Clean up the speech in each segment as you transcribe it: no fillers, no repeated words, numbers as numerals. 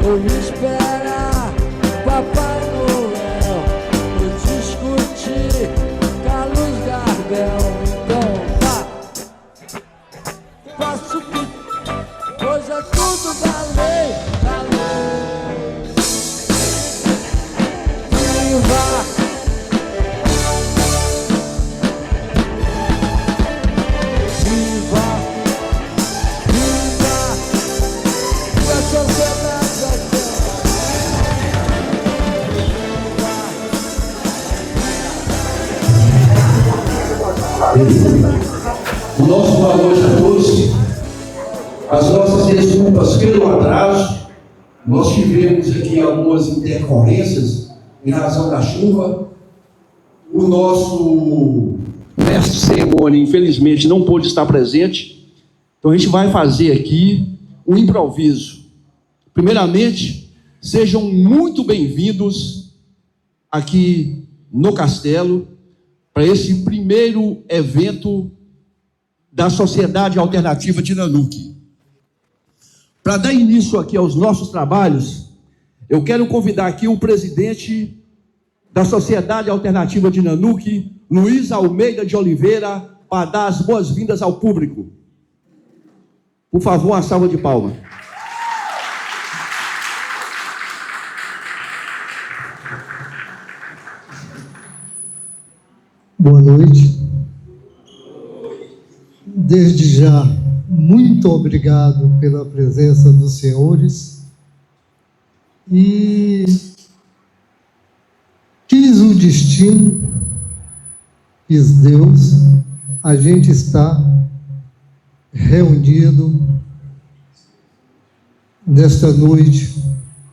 vou esperar Papai Noel, vou discutir Carlos Gardel. Então faço que, pois é tudo da lei, da lei. Viva! O nosso boa noite a todos. As nossas desculpas pelo atraso. Nós tivemos aqui algumas intercorrências em razão da chuva. O nosso mestre de cerimônia, infelizmente, não pôde estar presente. Então a gente vai fazer aqui um improviso. Primeiramente, sejam muito bem-vindos aqui no Castelo para esse primeiro evento da Sociedade Alternativa de Nanuque. Para dar início aqui aos nossos trabalhos, eu quero convidar aqui o presidente da Sociedade Alternativa de Nanuque, Luiz Almeida de Oliveira, para dar as boas-vindas ao público. Por favor, uma salva de palmas. Boa noite. Desde já, muito obrigado pela presença dos senhores. E quis o destino, quis Deus, a gente está reunido nesta noite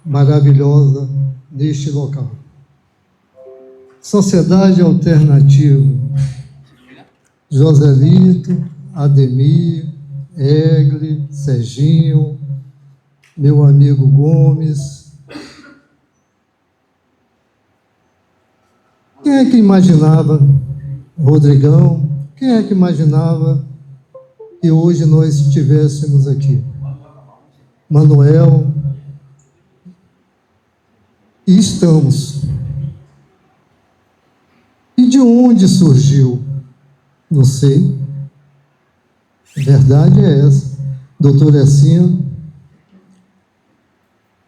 maravilhosa, neste local. Sociedade Alternativa, Joselito, Ademir, Egli, Serginho, meu amigo Gomes. Quem é que imaginava, Rodrigão, quem é que imaginava que hoje nós estivéssemos aqui? Manuel. E estamos. E de onde surgiu? Não sei. A verdade é essa. Doutor Essino.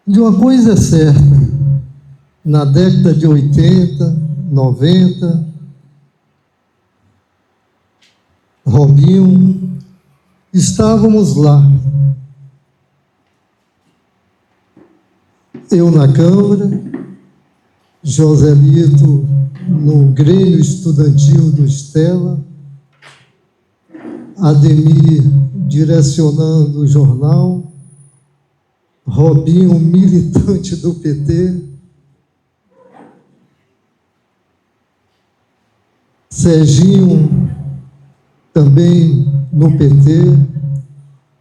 De uma coisa é certa. Na década de 80, 90, Robinho, estávamos lá. Eu na Câmara, Joselito no Grêmio Estudantil do Estela, Ademir direcionando o jornal, Robinho militante do PT, Serginho também no PT,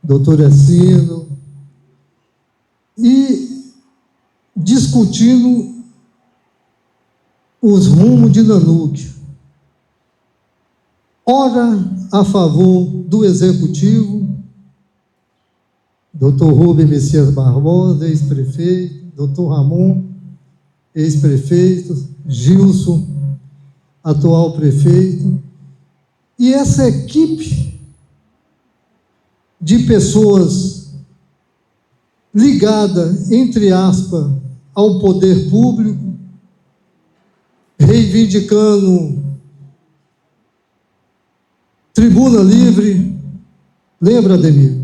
doutor Essino, e discutindo os rumos de Nanuque. Ora a favor do Executivo, doutor Rubem Messias Barbosa, ex-prefeito, doutor Ramon, ex-prefeito, Gilson, atual prefeito, e essa equipe de pessoas ligada, entre aspas, ao poder público, reivindicando tribuna livre. Lembra, Ademir?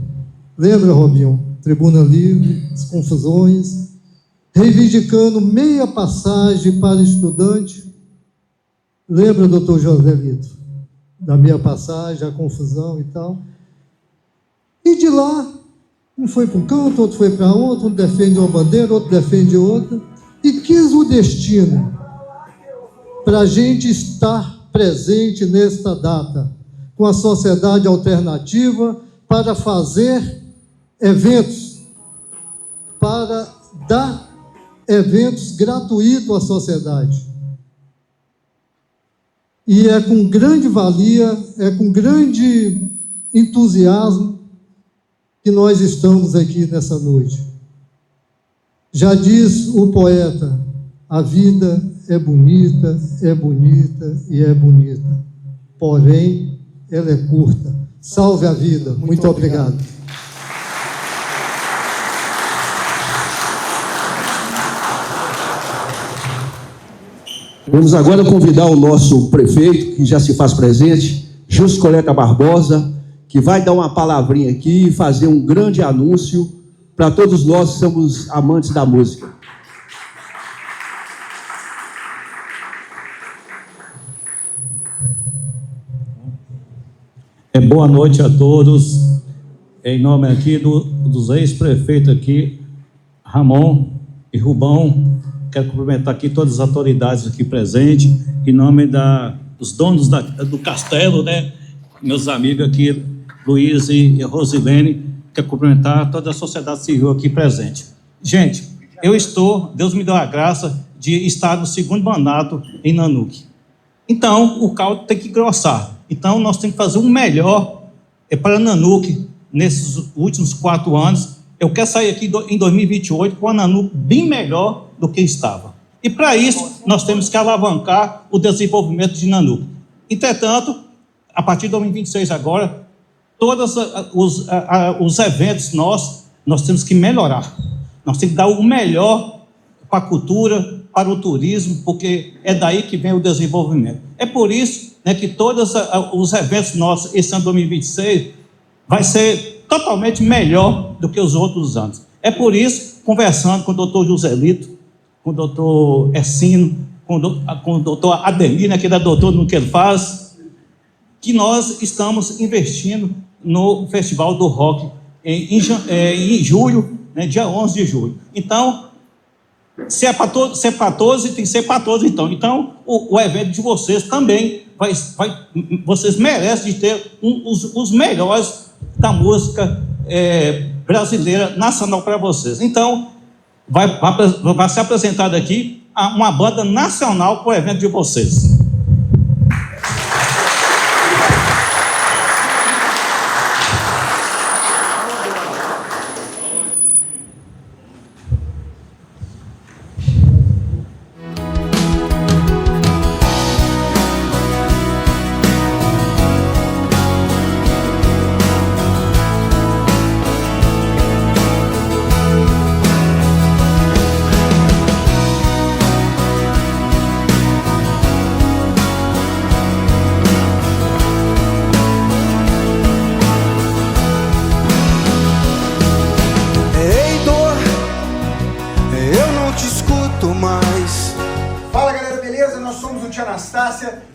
Lembra, Robinho? Tribuna livre, as confusões, reivindicando meia passagem para estudante. Lembra, doutor Joselito, da meia passagem, a confusão e tal? E de lá, um foi para um canto, outro foi para outro, um defende uma bandeira, outro defende outra, e quis o destino para a gente estar presente nesta data, com a Sociedade Alternativa, para fazer eventos, para dar eventos gratuitos à sociedade. E é com grande valia, é com grande entusiasmo que nós estamos aqui nessa noite. Já diz o poeta, a vida é bonita e é bonita, porém ela é curta. Salve a vida. Muito obrigado. Vamos agora convidar o nosso prefeito, que já se faz presente, Justo Coleta Barbosa, que vai dar uma palavrinha aqui e fazer um grande anúncio para todos nós que somos amantes da música. Boa noite a todos, em nome aqui dos ex-prefeitos aqui, Ramon e Rubão. Quero cumprimentar aqui todas as autoridades aqui presentes, em nome dos donos do castelo, né? Meus amigos aqui, Luiz e Rosilene. Quero cumprimentar toda a sociedade civil aqui presente. Gente, Deus me deu a graça de estar no segundo mandato em Nanuque. Então, o caldo tem que engrossar. Então, nós temos que fazer o melhor para Nanuque nesses últimos 4 anos. Eu quero sair aqui em 2028 com a Nanuque bem melhor do que estava. E, para isso, nós temos que alavancar o desenvolvimento de Nanuque. Entretanto, a partir de 2026 agora, todos os eventos nós temos que melhorar. Nós temos que dar o melhor para a cultura, para o turismo, porque é daí que vem o desenvolvimento. É por isso, né, que todos os eventos nossos, esse ano 2026, vai ser totalmente melhor do que os outros anos. É por isso, conversando com o doutor Joselito, com o doutor Essino, com o doutor Ademir, né, que é doutor no que ele faz, que nós estamos investindo no Festival do Rock em julho, né, dia 11 de julho. Então, se é para todos, tem que ser para todos, então. Então, o evento de vocês também vocês merecem de ter os melhores da música brasileira, nacional para vocês. Então, vai ser apresentada aqui uma banda nacional para o evento de vocês.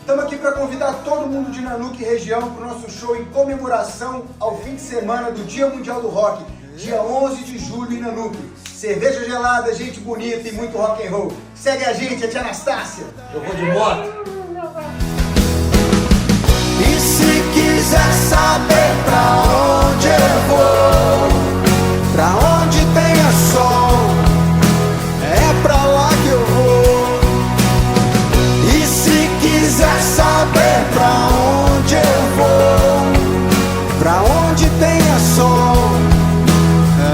Estamos aqui para convidar todo mundo de Nanuque e região para o nosso show em comemoração ao fim de semana do Dia Mundial do Rock, dia 11 de julho em Nanuque. Cerveja gelada, gente bonita e muito rock and roll. Segue a gente, a tia Anastácia. Eu vou de moto. E se quiser saber pra onde eu vou, pra onde tenha sol, é pra lá que eu vou. Quiser saber pra onde eu vou, pra onde tenha sol,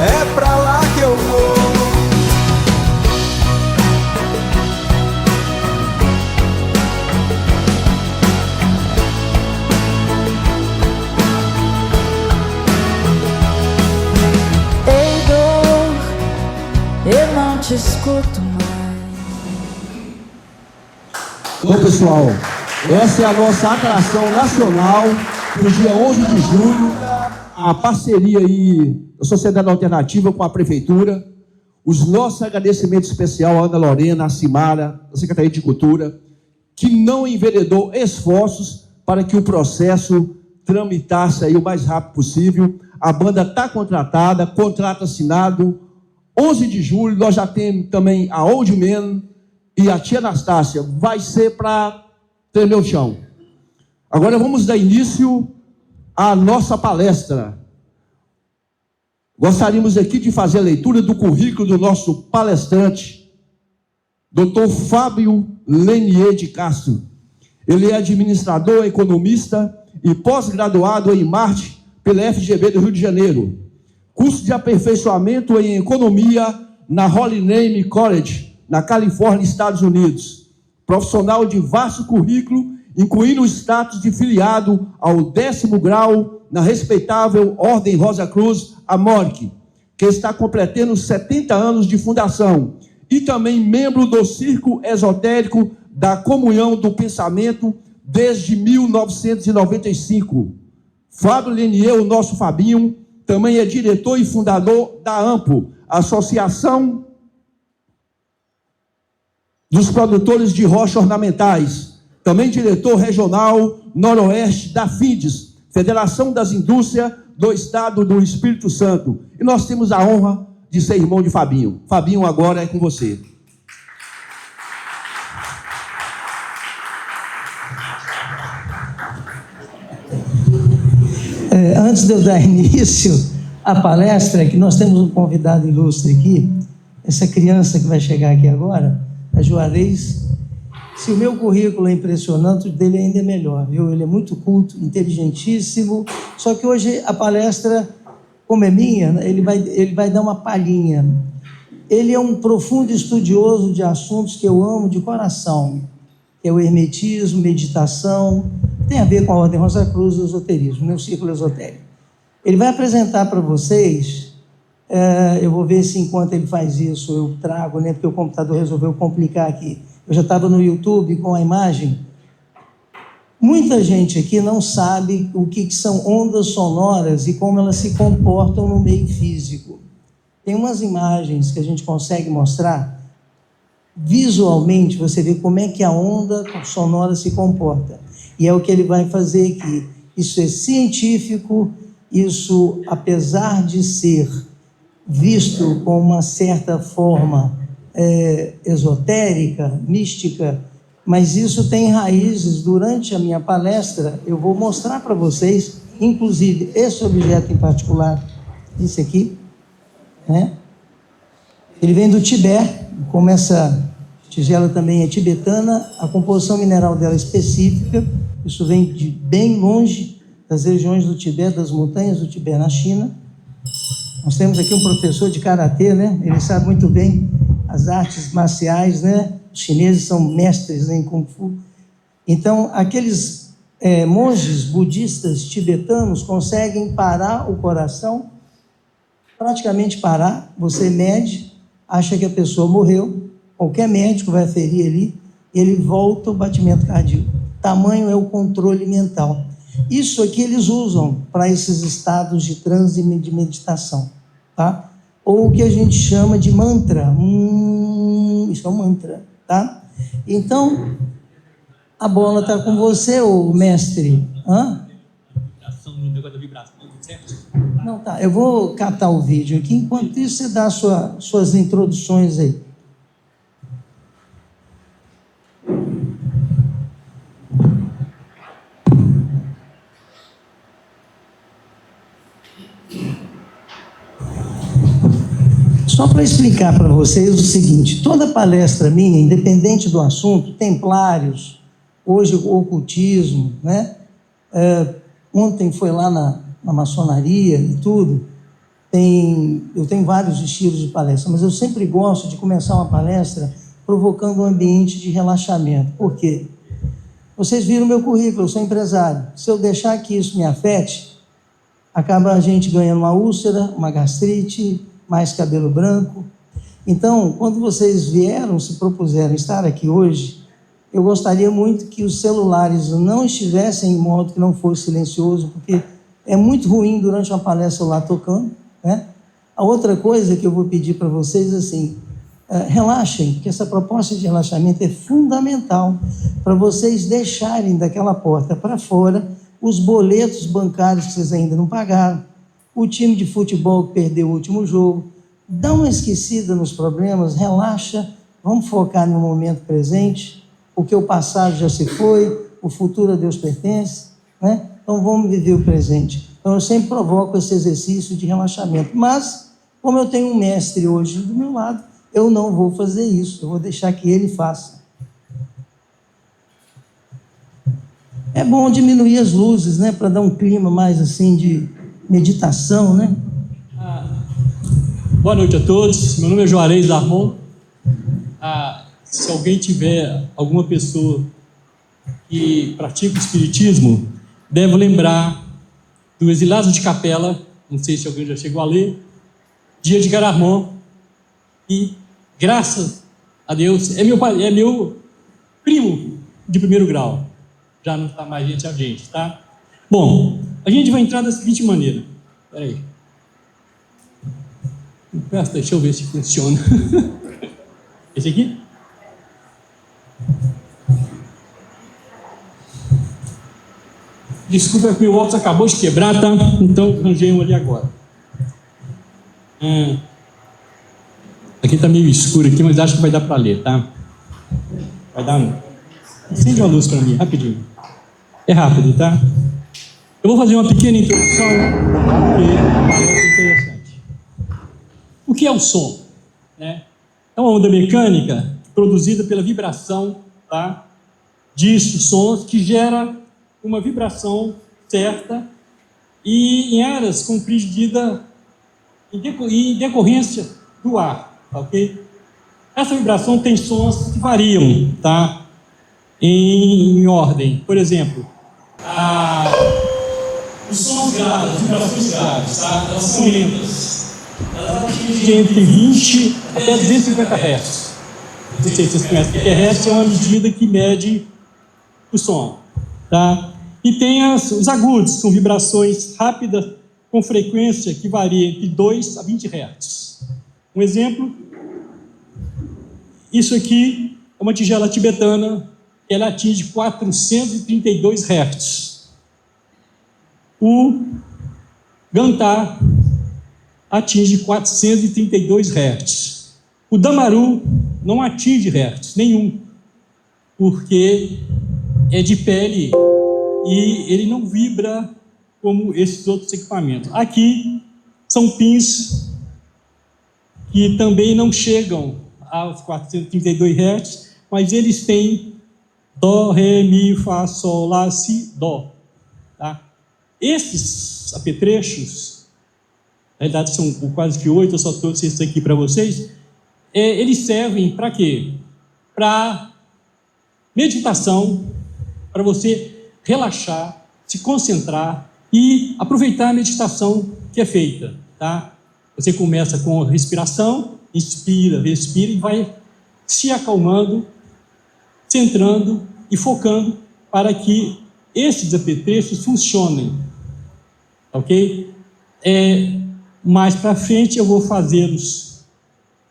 é pra lá que eu vou. Ei, dor, eu não te escuto mais. Bom, pessoal, essa é a nossa atração nacional para o dia 11 de julho, a parceria aí da Sociedade Alternativa com a Prefeitura, os nossos agradecimentos especiais à Ana Lorena, à Cimara, à Secretaria de Cultura, que não enveredou esforços para que o processo tramitasse aí o mais rápido possível. A banda está contratada, contrato assinado, 11 de julho, nós já temos também a Old Man, e a tia Anastácia vai ser para tremer o chão. Agora vamos dar início à nossa palestra. Gostaríamos aqui de fazer a leitura do currículo do nosso palestrante, Dr. Fábio Lenier de Castro. Ele é administrador, economista e pós-graduado em marketing pela FGV do Rio de Janeiro. Curso de aperfeiçoamento em economia na Holy Name College, na Califórnia, Estados Unidos. Profissional de vasto currículo, incluindo o status de filiado ao 10º grau na respeitável Ordem Rosa Cruz América, que está completando 70 anos de fundação, e também membro do Círculo Esotérico da Comunhão do Pensamento desde 1995. Fábio Lenier, o nosso Fabinho, também é diretor e fundador da AMPO, Associação dos Produtores de Rochas Ornamentais, também diretor regional noroeste da FINDES, Federação das Indústrias do Estado do Espírito Santo. E nós temos a honra de ser irmão de Fabinho. Fabinho, agora é com você. Antes de eu dar início à palestra, que nós temos um convidado ilustre aqui, essa criança que vai chegar aqui agora, a Juarez. Se o meu currículo é impressionante, o dele ainda é melhor, viu? Ele é muito culto, inteligentíssimo, só que hoje a palestra, como é minha, ele vai dar uma palhinha. Ele é um profundo estudioso de assuntos que eu amo de coração, que é o hermetismo, meditação, tem a ver com a Ordem Rosa Cruz e o esoterismo, meu círculo esotérico. Ele vai apresentar para vocês, eu vou ver se enquanto ele faz isso eu trago, né, porque o computador resolveu complicar aqui. Eu já estava no YouTube com a imagem. Muita gente aqui não sabe o que são ondas sonoras e como elas se comportam no meio físico. Tem umas imagens que a gente consegue mostrar. Visualmente, você vê como é que a onda sonora se comporta. E é o que ele vai fazer aqui. Isso é científico, isso, apesar de ser visto com uma certa forma esotérica, mística, mas isso tem raízes. Durante a minha palestra, eu vou mostrar para vocês, inclusive, esse objeto em particular, esse aqui, né? Ele vem do Tibete, como essa tigela também é tibetana, a composição mineral dela é específica, isso vem de bem longe, das regiões do Tibete, das montanhas do Tibete, na China. Nós temos aqui um professor de karatê, né? Ele sabe muito bem as artes marciais, né? Os chineses são mestres, né, em Kung Fu. Então, aqueles monges budistas tibetanos conseguem parar o coração, praticamente parar. Você mede, acha que a pessoa morreu, qualquer médico vai aferir ali, ele volta o batimento cardíaco. Tamanho é o controle mental. Isso aqui eles usam para esses estados de transe e de meditação, tá? Ou o que a gente chama de mantra. Isso é um mantra, tá? Então, a bola está com você, ô mestre. Hã? Não, tá. Eu vou catar o vídeo aqui. Enquanto isso, você dá suas introduções aí. Só para explicar para vocês o seguinte, toda palestra minha, independente do assunto, templários, hoje o ocultismo, né? Ontem foi lá na maçonaria e tudo, eu tenho vários estilos de palestra, mas eu sempre gosto de começar uma palestra provocando um ambiente de relaxamento. Por quê? Vocês viram o meu currículo, eu sou empresário. Se eu deixar que isso me afete, acaba a gente ganhando uma úlcera, uma gastrite, mais cabelo branco. Então, quando vocês se propuseram estar aqui hoje, eu gostaria muito que os celulares não estivessem em modo que não fosse silencioso, porque é muito ruim durante uma palestra lá tocando, né? A outra coisa que eu vou pedir para vocês, assim, relaxem, porque essa proposta de relaxamento é fundamental para vocês deixarem daquela porta para fora os boletos bancários que vocês ainda não pagaram, o time de futebol que perdeu o último jogo. Dá uma esquecida nos problemas, relaxa, vamos focar no momento presente, porque o passado já se foi, o futuro a Deus pertence, né? Então vamos viver o presente. Então eu sempre provoco esse exercício de relaxamento, mas como eu tenho um mestre hoje do meu lado, eu não vou fazer isso, eu vou deixar que ele faça. É bom diminuir as luzes, né, para dar um clima mais assim de meditação, né? Boa noite a todos. Meu nome é Juarez Darmon. Se alguém tiver alguma pessoa que pratica o espiritismo, deve lembrar do Exilados de Capela, não sei se alguém já chegou a ler, de Edgar Armand, e graças a Deus é meu primo de primeiro grau, já não está mais entre a gente, tá? Bom, a gente vai entrar da seguinte maneira. Espera aí. Deixa eu ver se funciona. Esse aqui? Desculpa que meu óculos acabou de quebrar, tá? Então arranjei um ali agora. Aqui tá meio escuro aqui, mas acho que vai dar para ler, tá? Vai dar não. Acende uma luz para mim, rapidinho. É rápido, tá? Eu vou fazer uma pequena introdução, porque parece interessante. O que é o som? É uma onda mecânica produzida pela vibração, tá, de sons que gera uma vibração certa e em áreas compreendida em decorrência do ar, ok? Essa vibração tem sons que variam, tá, em ordem. Por exemplo, os sons graves, as vibrações graves, tá, elas são lentas. Elas atingem entre 20 até 250 Hz. Não sei se vocês conhecem o que é Hz, é uma medida que mede o som, tá? E tem os agudos, são vibrações rápidas com frequência que varia entre 2 a 20 Hz. Um exemplo, isso aqui é uma tigela tibetana, ela atinge 432 Hz. O gantar atinge 432 Hz. O damaru não atinge Hz nenhum, porque é de pele e ele não vibra como esses outros equipamentos. Aqui são pins que também não chegam aos 432 Hz, mas eles têm Dó, Ré, Mi, Fá, Sol, Lá, Si, Dó. Tá? Esses apetrechos, na verdade são quase que 8, eu só trouxe isso aqui para vocês, eles servem para quê? Para meditação, para você relaxar, se concentrar e aproveitar a meditação que é feita, tá? Você começa com a respiração, inspira, respira e vai se acalmando, centrando e focando para que esses apetrechos funcionem, ok? Mais para frente eu vou fazê-los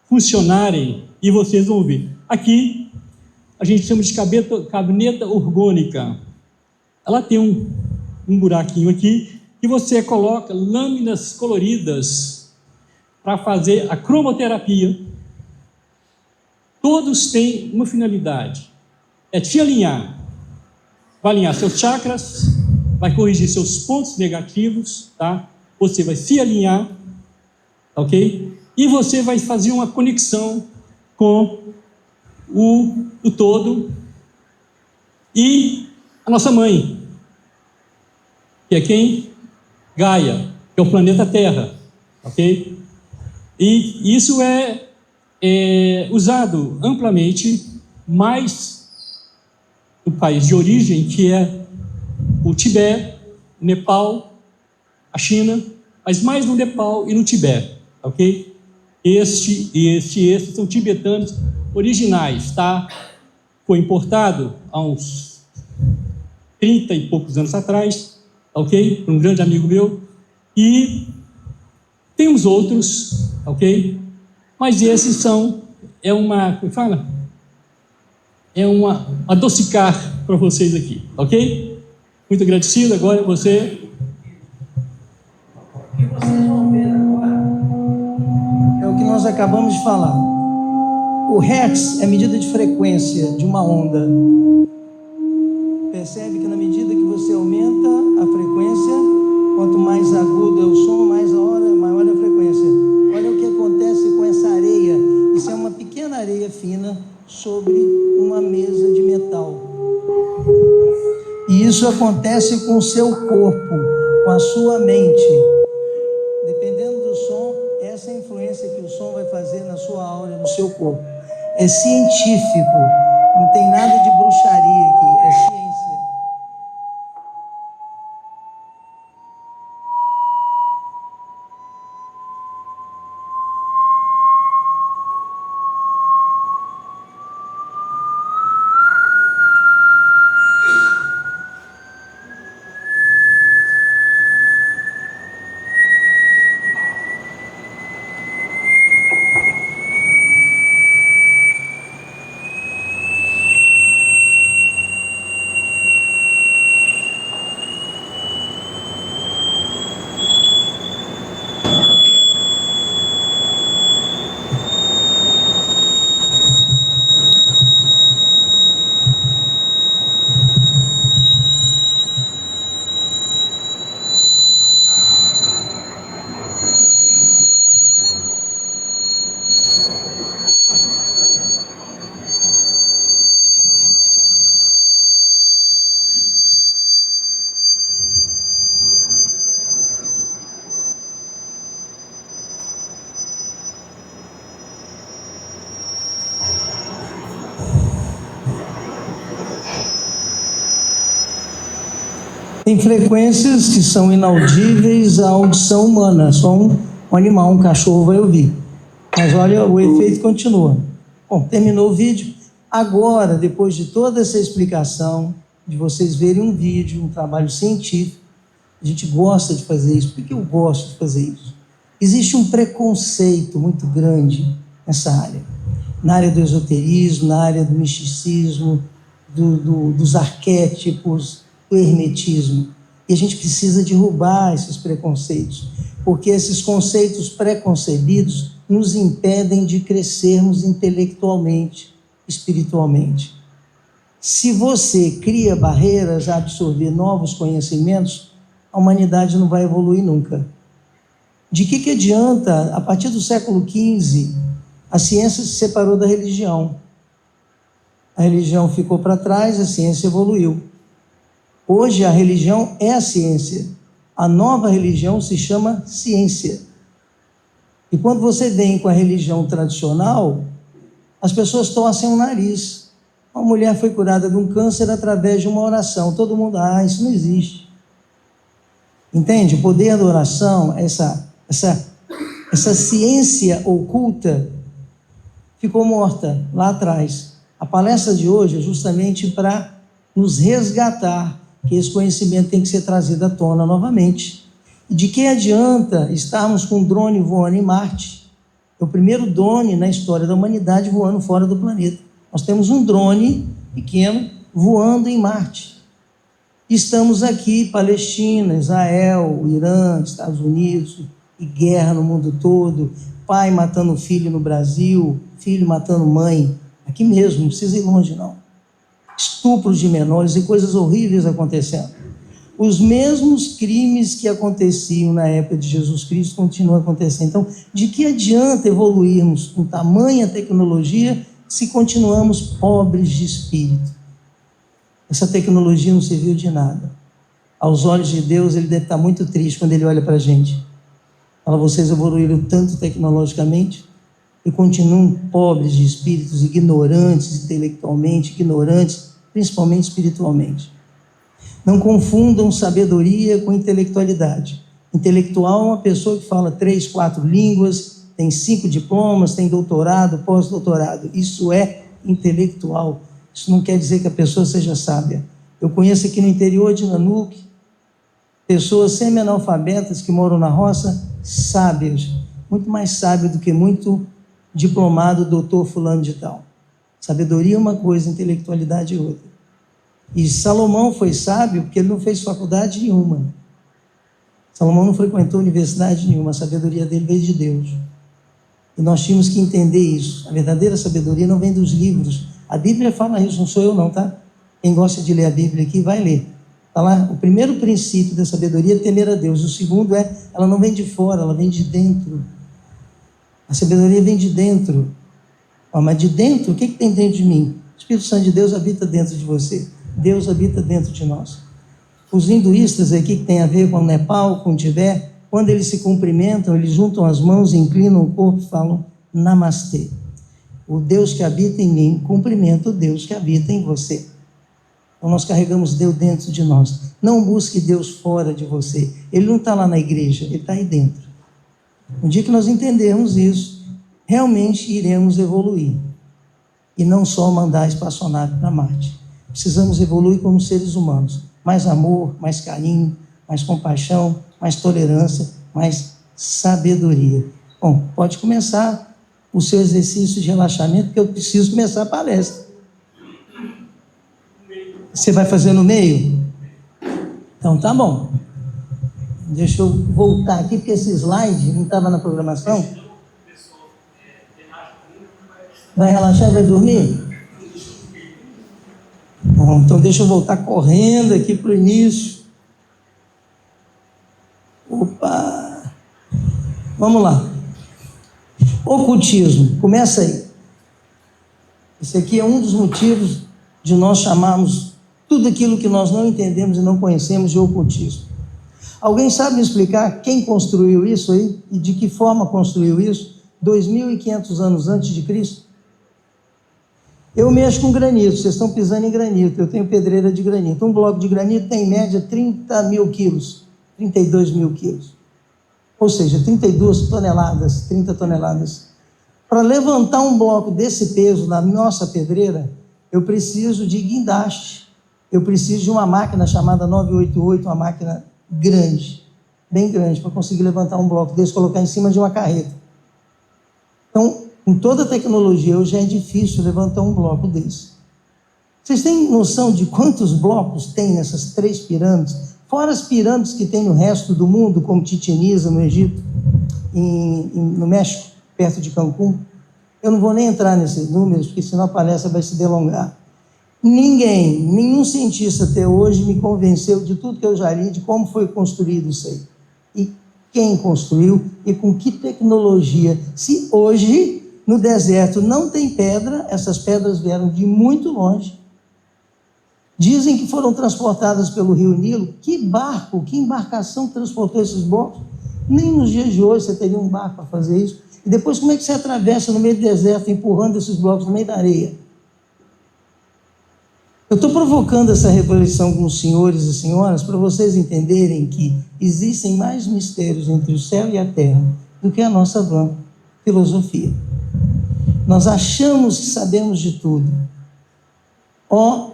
funcionarem e vocês vão ver. Aqui a gente chama de caderneta orgânica. Ela tem um buraquinho aqui que você coloca lâminas coloridas para fazer a cromoterapia. Todos têm uma finalidade, é te alinhar. Vai alinhar seus chakras, vai corrigir seus pontos negativos, tá? Você vai se alinhar, ok? E você vai fazer uma conexão com o todo e a nossa mãe, que é quem? Gaia, que é o planeta Terra, ok? E isso é usado amplamente, mais no país de origem, que é o Tibete, o Nepal, a China, mas mais no Nepal e no Tibete, ok? Estes são tibetanos originais, tá? Foi importado há uns 30 e poucos anos atrás, ok? Por um grande amigo meu. E tem os outros, ok? Mas esses como fala? É uma adocicar para vocês aqui, ok? Muito agradecido, agora é você. O que vocês vão ver agora é o que nós acabamos de falar. O Hertz é a medida de frequência de uma onda. Percebe que na medida que você aumenta a frequência, quanto mais agudo é o som, maior é a frequência. Olha o que acontece com essa areia. Isso é uma pequena areia fina sobre uma mesa de metal. E isso acontece com o seu corpo, com a sua mente. Dependendo do som, essa é a influência que o som vai fazer na sua aura, no seu corpo. É científico, não tem nada de bruxaria aqui, é ciência. Tem frequências que são inaudíveis à audição humana, só um animal, um cachorro vai ouvir. Mas olha, o efeito continua. Bom, terminou o vídeo. Agora, depois de toda essa explicação, de vocês verem um vídeo, um trabalho científico, a gente gosta de fazer isso. Por que eu gosto de fazer isso? Existe um preconceito muito grande nessa área. Na área do esoterismo, na área do misticismo, dos arquétipos, do hermetismo. E a gente precisa derrubar esses preconceitos, porque esses conceitos preconcebidos nos impedem de crescermos intelectualmente, espiritualmente. Se você cria barreiras a absorver novos conhecimentos, a humanidade não vai evoluir nunca. De que adianta, a partir do século XV, a ciência se separou da religião. A religião ficou para trás, a ciência evoluiu. Hoje a religião é a ciência. A nova religião se chama ciência. E quando você vem com a religião tradicional, as pessoas torcem o nariz. Uma mulher foi curada de um câncer através de uma oração. Todo mundo, isso não existe. Entende? O poder da oração, essa ciência oculta, ficou morta lá atrás. A palestra de hoje é justamente para nos resgatar, que esse conhecimento tem que ser trazido à tona novamente. E de que adianta estarmos com um drone voando em Marte? É o primeiro drone na história da humanidade voando fora do planeta. Nós temos um drone pequeno voando em Marte. Estamos aqui, Palestina, Israel, Irã, Estados Unidos, e guerra no mundo todo, pai matando filho no Brasil, filho matando mãe, aqui mesmo, não precisa ir longe não. Estupros de menores e coisas horríveis acontecendo. Os mesmos crimes que aconteciam na época de Jesus Cristo continuam acontecendo. Então, de que adianta evoluirmos com tamanha tecnologia se continuamos pobres de espírito? Essa tecnologia não serviu de nada. Aos olhos de Deus, ele deve estar muito triste quando ele olha para a gente. Fala, vocês evoluíram tanto tecnologicamente e continuam pobres de espíritos, ignorantes intelectualmente, ignorantes principalmente espiritualmente. Não confundam sabedoria com intelectualidade. Intelectual é uma pessoa que fala 3, 4 línguas, tem 5 diplomas, tem doutorado, pós-doutorado. Isso é intelectual. Isso não quer dizer que a pessoa seja sábia. Eu conheço aqui no interior de Nanuque pessoas semi-analfabetas que moram na roça, sábias, muito mais sábias do que muito diplomado, doutor fulano de tal. Sabedoria é uma coisa, intelectualidade é outra. E Salomão foi sábio porque ele não fez faculdade nenhuma. Salomão não frequentou universidade nenhuma, a sabedoria dele veio de Deus. E nós tínhamos que entender isso. A verdadeira sabedoria não vem dos livros. A Bíblia fala isso, não sou eu não, tá? Quem gosta de ler a Bíblia aqui, vai ler. Está lá, o primeiro princípio da sabedoria é temer a Deus. O segundo é, ela não vem de fora, ela vem de dentro. A sabedoria vem de dentro. Mas de dentro, o que tem dentro de mim? O Espírito Santo de Deus habita dentro de você. Deus habita dentro de nós. Os hinduístas aqui, que tem a ver com o Nepal, com o Tibete, quando eles se cumprimentam, eles juntam as mãos, inclinam o corpo e falam namastê. O Deus que habita em mim cumprimenta o Deus que habita em você. Então nós carregamos Deus dentro de nós. Não busque Deus fora de você. Ele não está lá na igreja, ele está aí dentro. No dia que nós entendermos isso, realmente iremos evoluir. E não só mandar espaçonave para Marte. Precisamos evoluir como seres humanos. Mais amor, mais carinho, mais compaixão, mais tolerância, mais sabedoria. Bom, pode começar o seu exercício de relaxamento, porque eu preciso começar a palestra. Você vai fazer no meio? Então tá bom. Deixa eu voltar aqui, porque esse slide não estava na programação. Vai relaxar e vai dormir? Bom, então deixa eu voltar correndo aqui para o início. Opa! Vamos lá. Ocultismo, começa aí. Esse aqui é um dos motivos de nós chamarmos tudo aquilo que nós não entendemos e não conhecemos de ocultismo. Alguém sabe me explicar quem construiu isso aí? E de que forma construiu isso? 2.500 anos antes de Cristo? Eu mexo com granito, vocês estão pisando em granito, eu tenho pedreira de granito. Um bloco de granito tem em média 30 mil quilos, 32 mil quilos. Ou seja, 32 toneladas, 30 toneladas. Para levantar um bloco desse peso na nossa pedreira, eu preciso de guindaste. Eu preciso de uma máquina chamada 988, uma máquina grande, bem grande, para conseguir levantar um bloco desse, colocar em cima de uma carreta. Então, com toda a tecnologia, hoje é difícil levantar um bloco desse. Vocês têm noção de quantos blocos tem nessas 3 pirâmides? Fora as pirâmides que tem no resto do mundo, como Chichén Itzá, no Egito, no México, perto de Cancún. Eu não vou nem entrar nesses números, porque senão a palestra vai se delongar. Nenhum cientista até hoje me convenceu de tudo que eu já li, de como foi construído isso aí. E quem construiu e com que tecnologia. Se hoje, no deserto, não tem pedra, essas pedras vieram de muito longe. Dizem que foram transportadas pelo rio Nilo. Que barco, que embarcação transportou esses blocos? Nem nos dias de hoje você teria um barco para fazer isso. E depois, como é que você atravessa no meio do deserto, empurrando esses blocos no meio da areia? Eu estou provocando essa reflexão com os senhores e senhoras para vocês entenderem que existem mais mistérios entre o céu e a terra do que a nossa vã filosofia. Nós achamos que sabemos de tudo. Ó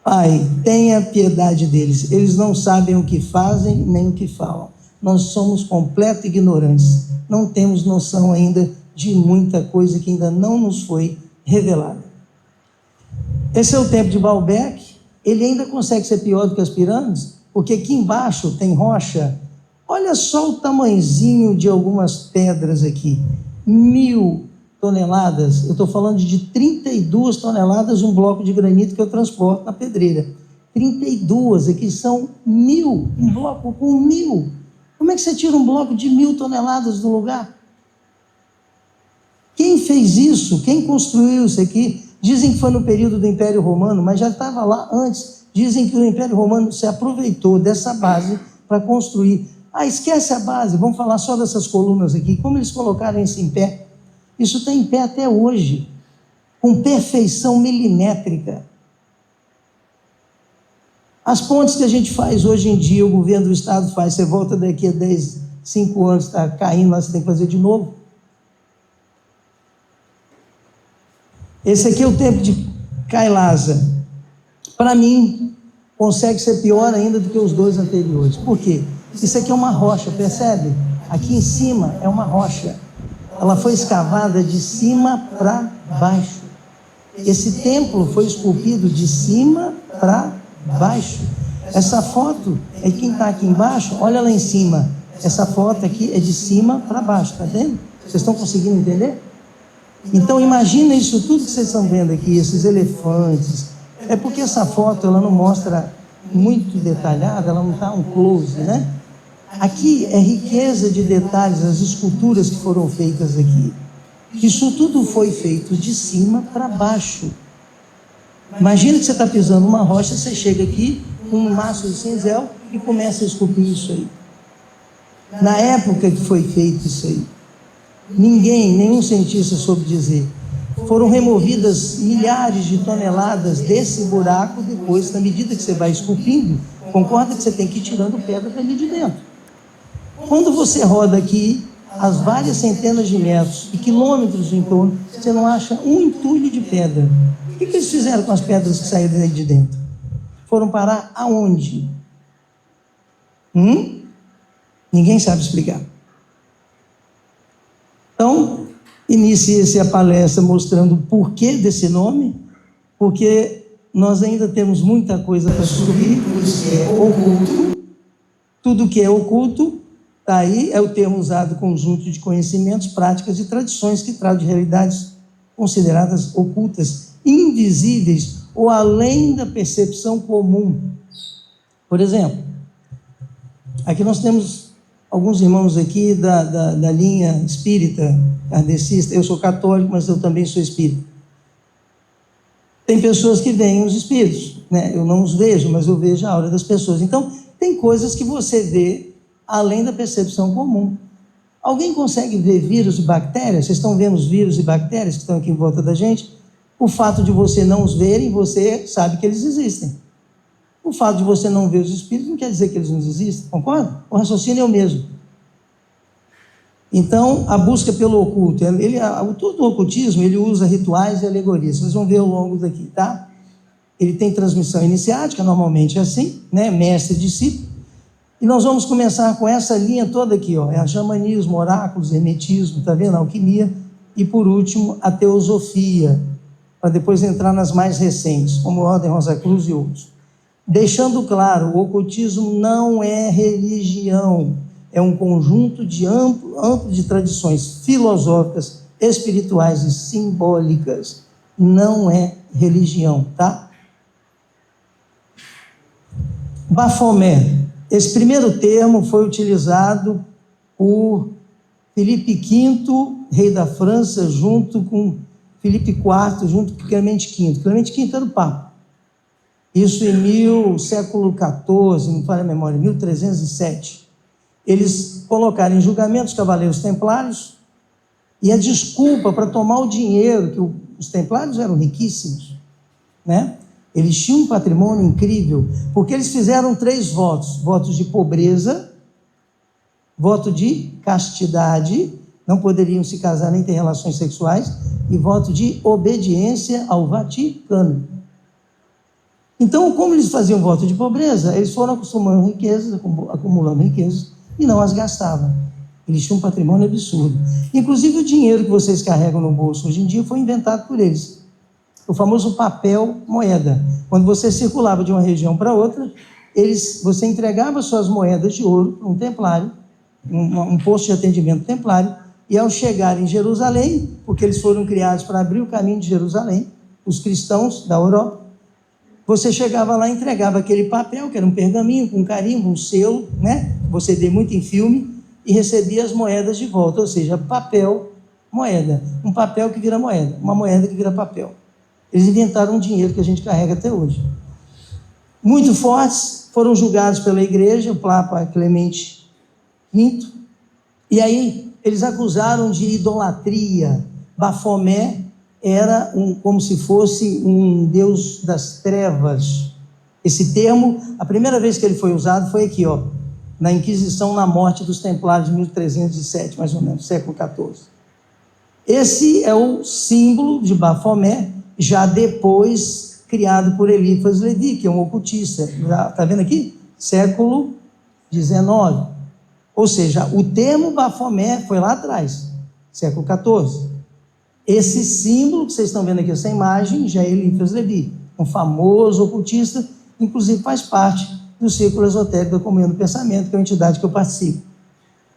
Pai, tenha piedade deles. Eles não sabem o que fazem nem o que falam. Nós somos completos ignorantes. Não temos noção ainda de muita coisa que ainda não nos foi revelada. Esse é o templo de Baalbek. Ele ainda consegue ser pior do que as pirâmides, porque aqui embaixo tem rocha. Olha só o tamanhozinho de algumas pedras aqui. 1.000 toneladas. Eu estou falando de 32 toneladas um bloco de granito que eu transporto na pedreira. 32, aqui são 1.000, um bloco com 1.000. Como é que você tira um bloco de 1.000 toneladas do lugar? Quem fez isso? Quem construiu isso aqui? Dizem que foi no período do Império Romano, mas já estava lá antes. Dizem que o Império Romano se aproveitou dessa base para construir. Ah, esquece a base, vamos falar só dessas colunas aqui. Como eles colocaram isso em pé? Isso está em pé até hoje, com perfeição milimétrica. As pontes que a gente faz hoje em dia, o governo do estado faz, você volta daqui a 5 anos, está caindo lá, você tem que fazer de novo. Esse aqui é o templo de Kailasa. Para mim, consegue ser pior ainda do que os 2 anteriores. Por quê? Isso aqui é uma rocha, percebe? Aqui em cima é uma rocha. Ela foi escavada de cima para baixo. Esse templo foi esculpido de cima para baixo. Essa foto é quem está aqui embaixo, olha lá em cima. Essa foto aqui é de cima para baixo, está vendo? Vocês estão conseguindo entender? Então imagina isso tudo que vocês estão vendo aqui, esses elefantes. É porque essa foto ela não mostra muito detalhada, ela não está um close, né? Aqui é riqueza de detalhes, as esculturas que foram feitas aqui. Isso tudo foi feito de cima para baixo. Imagina que você está pisando uma rocha, você chega aqui com um maço de cinzel e começa a esculpir isso aí. Na época que foi feito isso aí, nenhum cientista soube dizer. Foram removidas milhares de toneladas desse buraco depois, na medida que você vai esculpindo, concorda que você tem que ir tirando pedra dali de dentro. Quando você roda aqui, as várias centenas de metros e quilômetros em torno, você não acha um entulho de pedra. O que eles fizeram com as pedras que saíram daí de dentro? Foram parar aonde? Ninguém sabe explicar. Então, inicia-se a palestra mostrando o porquê desse nome, porque nós ainda temos muita coisa para descobrir, por isso que é oculto. Tudo que é oculto, está aí, é o termo usado conjunto de conhecimentos, práticas e tradições que trazem realidades consideradas ocultas, invisíveis ou além da percepção comum. Por exemplo, aqui nós temos alguns irmãos aqui da linha espírita, kardecista. Eu sou católico, mas eu também sou espírita. Tem pessoas que veem os espíritos, né? Eu não os vejo, mas eu vejo a aura das pessoas. Então, tem coisas que você vê além da percepção comum. Alguém consegue ver vírus e bactérias? Vocês estão vendo os vírus e bactérias que estão aqui em volta da gente? O fato de você não os verem, você sabe que eles existem. O fato de você não ver os espíritos não quer dizer que eles não existem, concorda? O raciocínio é o mesmo. Então, a busca pelo oculto, todo o ocultismo, ele usa rituais e alegorias. Vocês vão ver ao longo daqui, tá? Ele tem transmissão iniciática, normalmente é assim, né? Mestre e discípulo. E nós vamos começar com essa linha toda aqui, ó. É a xamanismo, oráculos, hermetismo, tá vendo? A alquimia. E, por último, a teosofia, para depois entrar nas mais recentes, como Ordem Rosa Cruz e outros. Deixando claro, o ocultismo não é religião, é um conjunto amplo de tradições filosóficas, espirituais e simbólicas. Não é religião, tá? Bafomé. Esse primeiro termo foi utilizado por Filipe V, rei da França, junto com Filipe IV, junto com Clemente V. Clemente V era o Papa. Isso em século XIV, não falha a memória, 1307. Eles colocaram em julgamento os cavaleiros templários e a desculpa para tomar o dinheiro, que os templários eram riquíssimos, né? Eles tinham um patrimônio incrível, porque eles fizeram 3 votos: votos de pobreza, voto de castidade, não poderiam se casar nem ter relações sexuais, e voto de obediência ao Vaticano. Então, como eles faziam voto de pobreza, eles foram acumulando riquezas, e não as gastavam. Eles tinham um patrimônio absurdo. Inclusive, o dinheiro que vocês carregam no bolso hoje em dia foi inventado por eles. O famoso papel moeda. Quando você circulava de uma região para outra, você entregava suas moedas de ouro para um templário, um posto de atendimento templário, e ao chegar em Jerusalém, porque eles foram criados para abrir o caminho de Jerusalém, os cristãos da Europa, você chegava lá e entregava aquele papel, que era um pergaminho com carimbo, um selo, né? Você vê muito em filme, e recebia as moedas de volta, ou seja, papel, moeda. Um papel que vira moeda, uma moeda que vira papel. Eles inventaram um dinheiro que a gente carrega até hoje. Muito fortes, foram julgados pela igreja, o Papa Clemente V, e aí eles acusaram de idolatria. Bafomé era como se fosse um deus das trevas. Esse termo, a primeira vez que ele foi usado foi aqui, ó, na Inquisição, na morte dos Templários de 1307, mais ou menos, século XIV. Esse é o símbolo de Bafomé, já depois criado por Eliphas Levi, que é um ocultista. Está vendo aqui? Século XIX. Ou seja, o termo Bafomé foi lá atrás, século XIV. Esse símbolo que vocês estão vendo aqui, essa imagem, já é Eliphas Levi, um famoso ocultista, inclusive faz parte do Círculo Esotérico da Comunhão do Pensamento, que é a entidade que eu participo.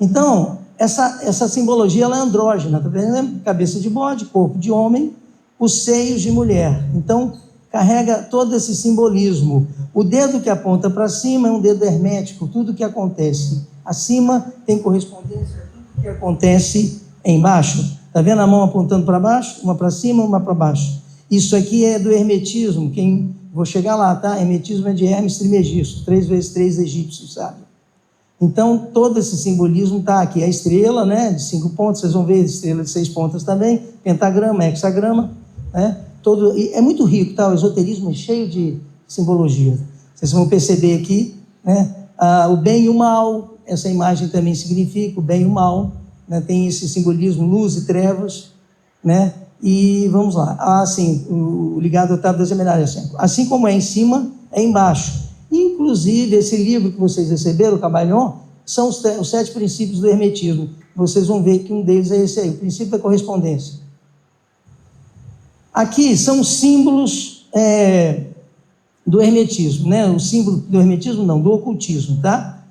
Então, essa simbologia ela é andrógena, está vendo? Cabeça de bode, corpo de homem, os seios de mulher. Então, carrega todo esse simbolismo. O dedo que aponta para cima é um dedo hermético, tudo que acontece acima tem correspondência a tudo que acontece embaixo. Está vendo a mão apontando para baixo? Uma para cima, uma para baixo. Isso aqui é do hermetismo. Vou chegar lá, tá? Hermetismo é de Hermes Trismegisto, 3 × 3 egípcios, sabe? Então, todo esse simbolismo está aqui. A estrela, né, de 5 pontas, vocês vão ver a estrela de 6 pontas também, pentagrama, hexagrama, né? E é muito rico, tá? O esoterismo é cheio de simbologia. Vocês vão perceber aqui, né? O bem e o mal, essa imagem também significa o bem e o mal, né? Tem esse simbolismo, luz e trevas, né? E vamos lá, assim, o ligado ao tábua das emeralhas, assim como é em cima, é embaixo. Inclusive, esse livro que vocês receberam, o Cabalhon, são os 7 princípios do hermetismo. Vocês vão ver que um deles é esse aí, o princípio da correspondência. Aqui são símbolos do hermetismo, né? O símbolo do hermetismo não, do ocultismo, tá?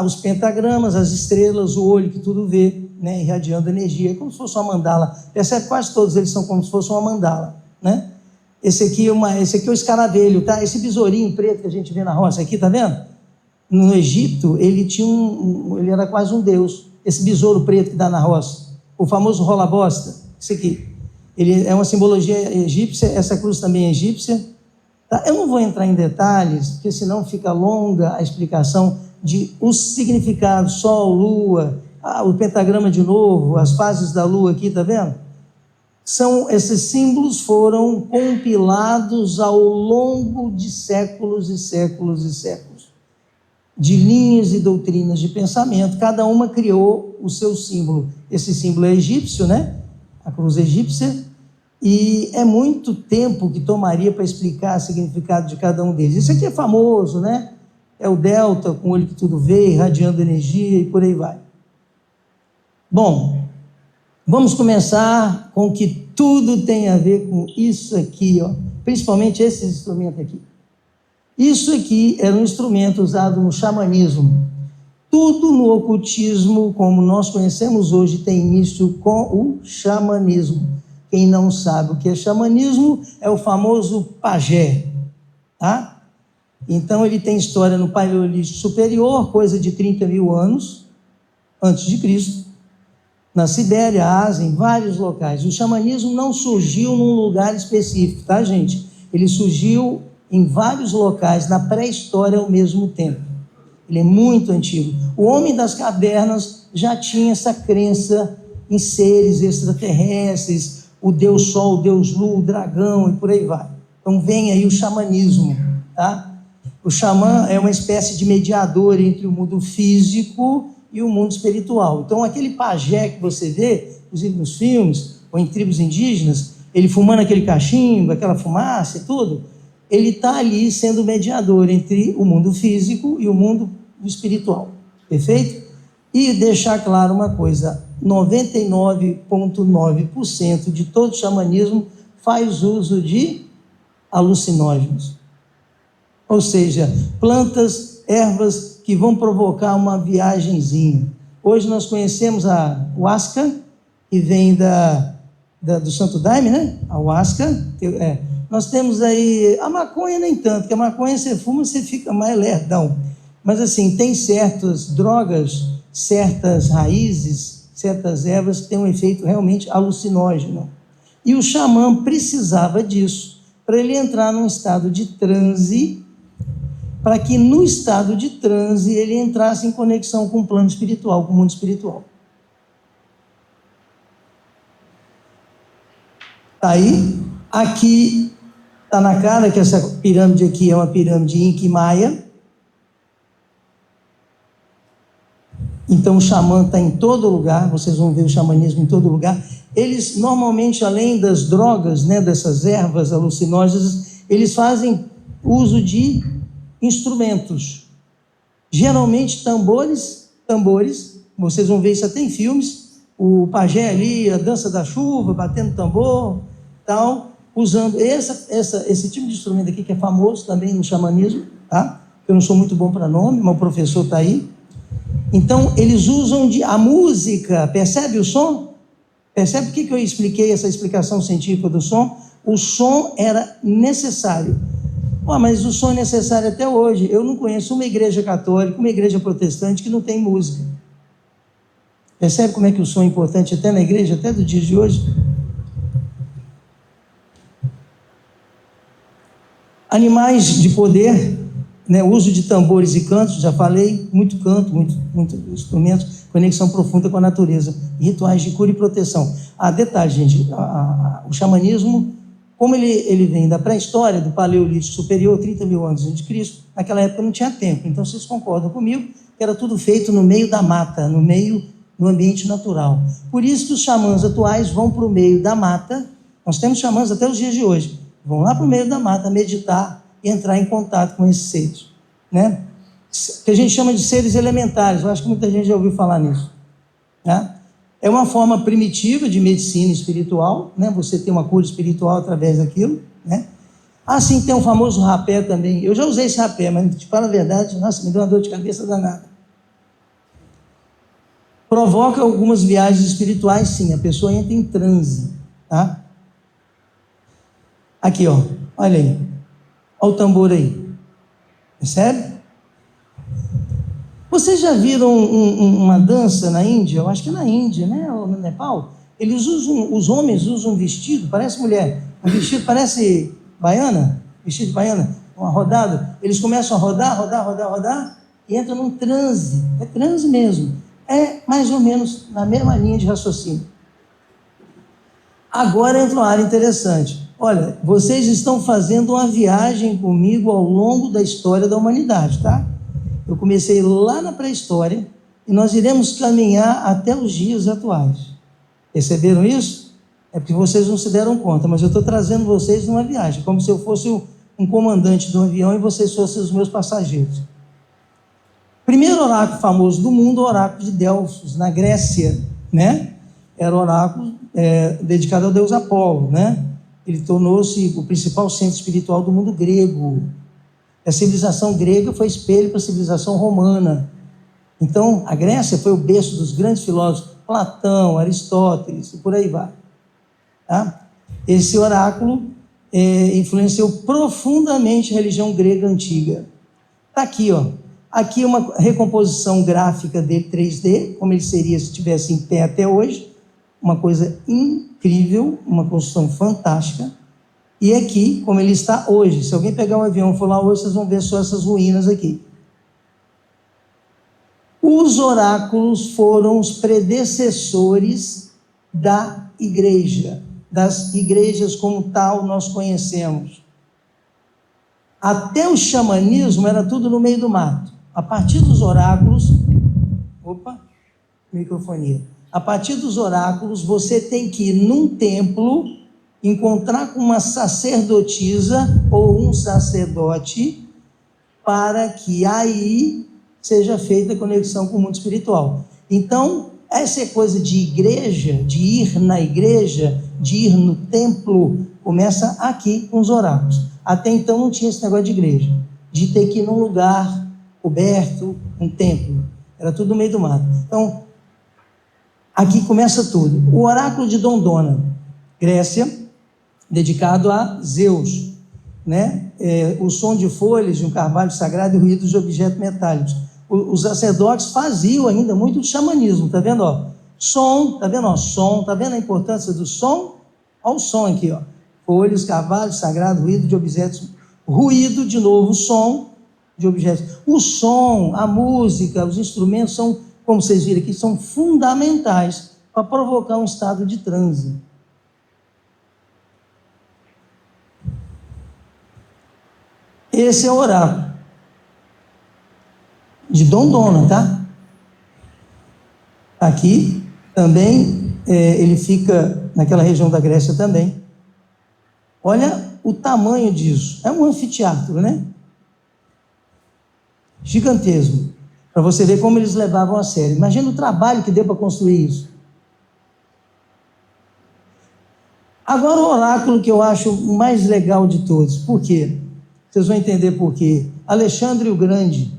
Os pentagramas, as estrelas, o olho que tudo vê, né? Irradiando energia, é como se fosse uma mandala. Percebe? Quase todos eles são como se fosse uma mandala, né? Esse aqui é o escaravelho, tá? Esse besourinho preto que a gente vê na roça aqui, tá vendo? No Egito, ele tinha ele era quase um deus. Esse besouro preto que dá na roça, o famoso rola-bosta, esse aqui. Ele é uma simbologia egípcia, essa cruz também é egípcia. Tá? Eu não vou entrar em detalhes, porque senão fica longa a explicação de os significados, sol, lua, o pentagrama de novo, as fases da lua aqui, tá vendo? Esses símbolos foram compilados ao longo de séculos e séculos e séculos, de linhas e doutrinas de pensamento. Cada uma criou o seu símbolo. Esse símbolo é egípcio, né? A cruz egípcia, e é muito tempo que tomaria para explicar o significado de cada um deles. Isso aqui é famoso, né? É o delta, com o olho que tudo vê, irradiando energia e por aí vai. Bom, vamos começar com o que tudo tem a ver com isso aqui, ó. Principalmente esse instrumento aqui. Isso aqui era um instrumento usado no xamanismo. Tudo no ocultismo, como nós conhecemos hoje, tem início com o xamanismo. Quem não sabe o que é xamanismo é o famoso pajé, tá? Então ele tem história no Paleolítico Superior, coisa de 30 mil anos antes de Cristo, na Sibéria, Ásia, em vários locais. O xamanismo não surgiu num lugar específico, tá, gente? Ele surgiu em vários locais, na pré-história ao mesmo tempo. Ele é muito antigo. O homem das cavernas já tinha essa crença em seres extraterrestres, o Deus Sol, o Deus Lua, o dragão e por aí vai. Então vem aí o xamanismo, tá? O xamã é uma espécie de mediador entre o mundo físico e o mundo espiritual. Então aquele pajé que você vê, inclusive nos filmes, ou em tribos indígenas, ele fumando aquele cachimbo, aquela fumaça e tudo, ele está ali sendo mediador entre o mundo físico e o mundo espiritual. Perfeito? E deixar claro uma coisa, 99,9% de todo xamanismo faz uso de alucinógenos. Ou seja, plantas, ervas que vão provocar uma viagenzinha. Hoje nós conhecemos a huasca, que vem do Santo Daime, né? A huasca. Nós temos aí a maconha, nem tanto, porque a maconha você fuma, você fica mais lerdão. Mas assim, tem certas drogas, certas raízes, certas ervas que têm um efeito realmente alucinógeno. E o xamã precisava disso para ele entrar num estado de transe, para que no estado de transe ele entrasse em conexão com o plano espiritual, com o mundo espiritual. Aí, aqui está na cara que essa pirâmide aqui é uma pirâmide Inca e Maia. Então o xamã está em todo lugar, vocês vão ver o xamanismo em todo lugar. Eles normalmente, além das drogas, né, dessas ervas alucinógenas, eles fazem uso de instrumentos. Geralmente tambores, vocês vão ver isso até em filmes, o pajé ali, a dança da chuva, batendo tambor, tal, usando esse tipo de instrumento aqui que é famoso também no xamanismo, tá? Eu não sou muito bom para nome, mas o professor está aí. Então, eles usam a música, percebe o som? Percebe por que eu expliquei essa explicação científica do som? O som era necessário. Mas o som é necessário até hoje. Eu não conheço uma igreja católica, uma igreja protestante que não tem música. Percebe como é que o som é importante até na igreja, até do dia de hoje? Animais de poder, né, uso de tambores e cantos, já falei, muito canto, muito instrumentos, conexão profunda com a natureza, rituais de cura e proteção. Detalhe, gente, o xamanismo, como ele vem da pré-história, do Paleolítico Superior, 30 mil anos antes de Cristo, naquela época não tinha templo, então vocês concordam comigo que era tudo feito no meio da mata, no ambiente natural. Por isso que os xamãs atuais vão para o meio da mata, nós temos xamãs até os dias de hoje, vão lá para o meio da mata meditar e entrar em contato com esses seres, né? Que a gente chama de seres elementares, eu acho que muita gente já ouviu falar nisso, né? É uma forma primitiva de medicina espiritual, né? Você tem uma cura espiritual através daquilo, né? Assim, tem o famoso rapé também. Eu já usei esse rapé, mas te falo a verdade, nossa, me deu uma dor de cabeça danada. Provoca algumas viagens espirituais, sim. A pessoa entra em transe, tá? Aqui, ó. Olha aí. Olha o tambor aí. Percebe? Vocês já viram uma dança na Índia? Eu acho que é na Índia, né? Ou no Nepal. Os homens usam um vestido, parece mulher. Um vestido parece baiana, vestido de baiana, uma rodada. Eles começam a rodar, e entram num transe. É transe mesmo. É mais ou menos na mesma linha de raciocínio. Agora entra uma área interessante. Olha, vocês estão fazendo uma viagem comigo ao longo da história da humanidade, tá? Eu comecei lá na pré-história e nós iremos caminhar até os dias atuais. Perceberam isso? É porque vocês não se deram conta, mas eu estou trazendo vocês numa viagem, como se eu fosse um comandante de um avião e vocês fossem os meus passageiros. Primeiro oráculo famoso do mundo, o oráculo de Delfos, na Grécia, né? Era o oráculo dedicado ao deus Apolo, né? Ele tornou-se o principal centro espiritual do mundo grego. A civilização grega foi espelho para a civilização romana. Então, a Grécia foi o berço dos grandes filósofos, Platão, Aristóteles, e por aí vai. Tá? Esse oráculo influenciou profundamente a religião grega antiga. Está aqui, ó. Aqui uma recomposição gráfica dele, 3D, como ele seria se estivesse em pé até hoje. Uma coisa incrível, uma construção fantástica. E aqui, como ele está hoje. Se alguém pegar um avião e for lá hoje, vocês vão ver só essas ruínas aqui. Os oráculos foram os predecessores da igreja, das igrejas como tal nós conhecemos. Até o xamanismo era tudo no meio do mato. A partir dos oráculos... microfonia. A partir dos oráculos, você tem que ir num templo, encontrar com uma sacerdotisa ou um sacerdote, para que aí seja feita a conexão com o mundo espiritual. Então, essa é coisa de igreja, de ir na igreja, de ir no templo, começa aqui com os oráculos. Até então não tinha esse negócio de igreja, de ter que ir num lugar coberto, um templo. Era tudo no meio do mato. Então, aqui começa tudo. O oráculo de Dondona, Grécia, dedicado a Zeus, né? O som de folhas de um carvalho sagrado e ruídos de objetos metálicos. Os sacerdotes faziam ainda muito de xamanismo, tá vendo? Ó? Som, tá vendo? Ó? Som, tá vendo a importância do som? Olha o som aqui, ó. Folhas, carvalho sagrado, ruído de objetos, ruído, de novo, som de objetos. O som, a música, os instrumentos são, como vocês viram aqui, são fundamentais para provocar um estado de transe. Esse é o oráculo de Dondona, tá? Aqui também, ele fica naquela região da Grécia também. Olha o tamanho disso. É um anfiteatro, né? Gigantesco. Para você ver como eles levavam a sério. Imagina o trabalho que deu para construir isso. Agora o oráculo que eu acho o mais legal de todos. Por quê? Vocês vão entender por quê. Alexandre o Grande,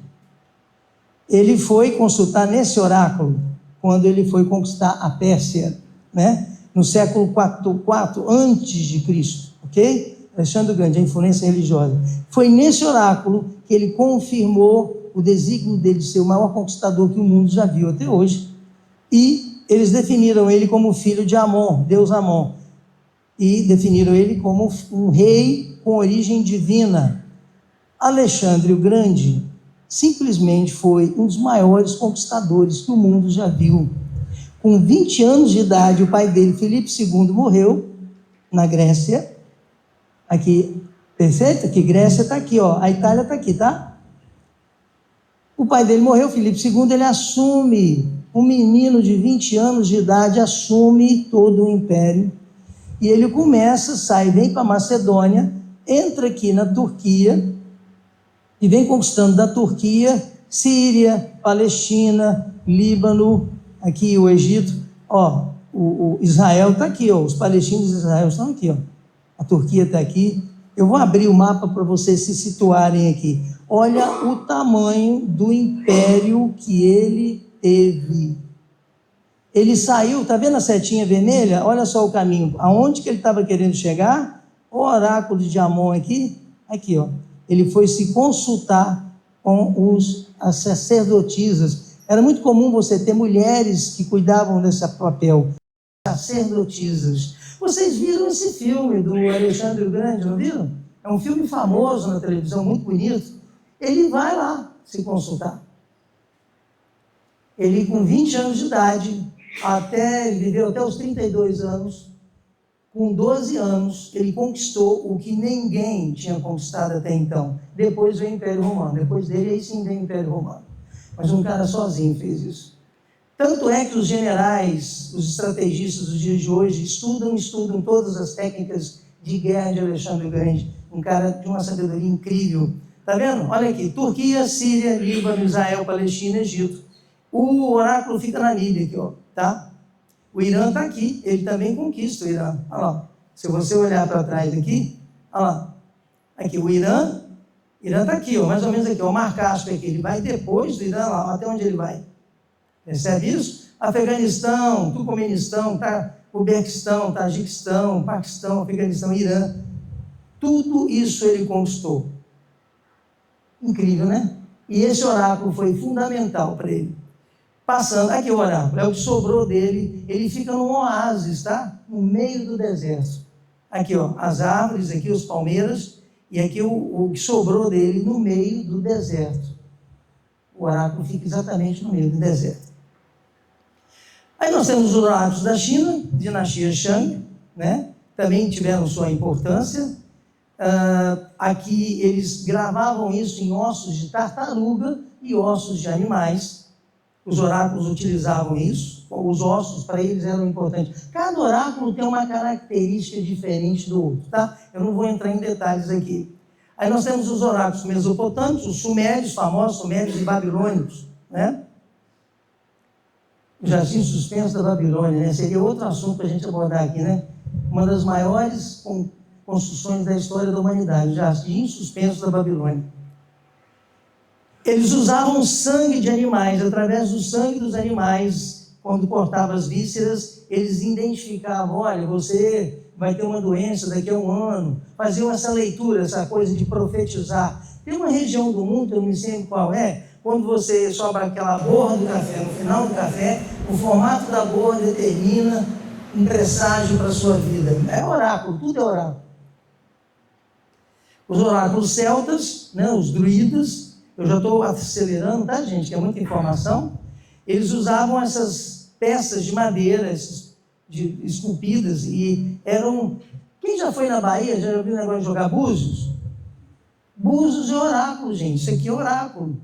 ele foi consultar nesse oráculo quando ele foi conquistar a Pérsia, né? No século IV antes de Cristo, ok? Alexandre o Grande, a influência religiosa. Foi nesse oráculo que ele confirmou o desígnio dele de ser o maior conquistador que o mundo já viu até hoje. E eles definiram ele como filho de Amon, Deus Amon. E definiram ele como um rei com origem divina. Alexandre o Grande simplesmente foi um dos maiores conquistadores que o mundo já viu. Com 20 anos de idade, o pai dele, Filipe II, morreu na Grécia. Aqui, perfeito? Aqui, Grécia está aqui, ó. A Itália está aqui, tá? O pai dele morreu, Filipe II, ele assume, um menino de 20 anos de idade, assume todo o império. E ele começa, sai, vem para a Macedônia, entra aqui na Turquia, e vem conquistando da Turquia, Síria, Palestina, Líbano, aqui o Egito, ó, o Israel está aqui, ó, os palestinos de Israel estão aqui, ó, a Turquia está aqui. Eu vou abrir o mapa para vocês se situarem aqui. Olha o tamanho do império que ele teve. Ele saiu, está vendo a setinha vermelha? Olha só o caminho, aonde que ele estava querendo chegar? O oráculo de Amon aqui, ó. Ele foi se consultar com as sacerdotisas. Era muito comum você ter mulheres que cuidavam desse papel, sacerdotisas. Vocês viram esse filme do Alexandre o Grande, não viram? É um filme famoso na televisão, muito bonito. Ele vai lá se consultar. Ele, com 20 anos de idade, ele viveu até os 32 anos, com 12 anos, ele conquistou o que ninguém tinha conquistado até então. Depois veio o Império Romano. Depois dele, aí sim veio o Império Romano. Mas um cara sozinho fez isso. Tanto é que os generais, os estrategistas dos dias de hoje, estudam todas as técnicas de guerra de Alexandre o Grande. Um cara de uma sabedoria incrível. Tá vendo? Olha aqui. Turquia, Síria, Líbano, Israel, Palestina, Egito. O oráculo fica na Líbia aqui, ó. Tá? O Irã está aqui, ele também conquista o Irã. Olha lá, se você olhar para trás aqui, olha lá, aqui o Irã está aqui, ó, mais ou menos aqui, ó, o Mar Cáspio aqui, ele vai depois do Irã lá, até onde ele vai. Percebe isso? Afeganistão, Turcomenistão, Uzbequistão, Tajiquistão, Paquistão, Afeganistão, Irã, tudo isso ele conquistou. Incrível, né? E esse oráculo foi fundamental para ele. Passando, aqui o oráculo, é o que sobrou dele, ele fica num oásis, tá? No meio do deserto. Aqui, ó, as árvores, aqui os palmeiras, e aqui o que sobrou dele no meio do deserto. O oráculo fica exatamente no meio do deserto. Aí nós temos os oráculos da China, dinastia Shang, né? Também tiveram sua importância. Aqui eles gravavam isso em ossos de tartaruga e ossos de animais. Os oráculos utilizavam isso, os ossos para eles eram importantes. Cada oráculo tem uma característica diferente do outro, tá? Eu não vou entrar em detalhes aqui. Aí nós temos os oráculos mesopotâmicos, os sumérios, famosos sumérios e babilônicos, né? O jardim suspenso da Babilônia, né? Seria outro assunto para a gente abordar aqui, né? Uma das maiores construções da história da humanidade, o jardim suspenso da Babilônia. Eles usavam sangue de animais, através do sangue dos animais, quando cortavam as vísceras, eles identificavam, olha, você vai ter uma doença daqui a um ano, faziam essa leitura, essa coisa de profetizar. Tem uma região do mundo, eu não me lembro qual é, quando você sobra aquela borra do café, no final do café, o formato da borra determina um presságio para a sua vida. É oráculo, tudo é oráculo. Os oráculos celtas, né, os druidas, eu já estou acelerando, tá, gente? Que é muita informação. Eles usavam essas peças de madeira, esculpidas, e eram... Quem já foi na Bahia, já ouviu o negócio de jogar búzios? Búzios é oráculo, gente. Isso aqui é oráculo.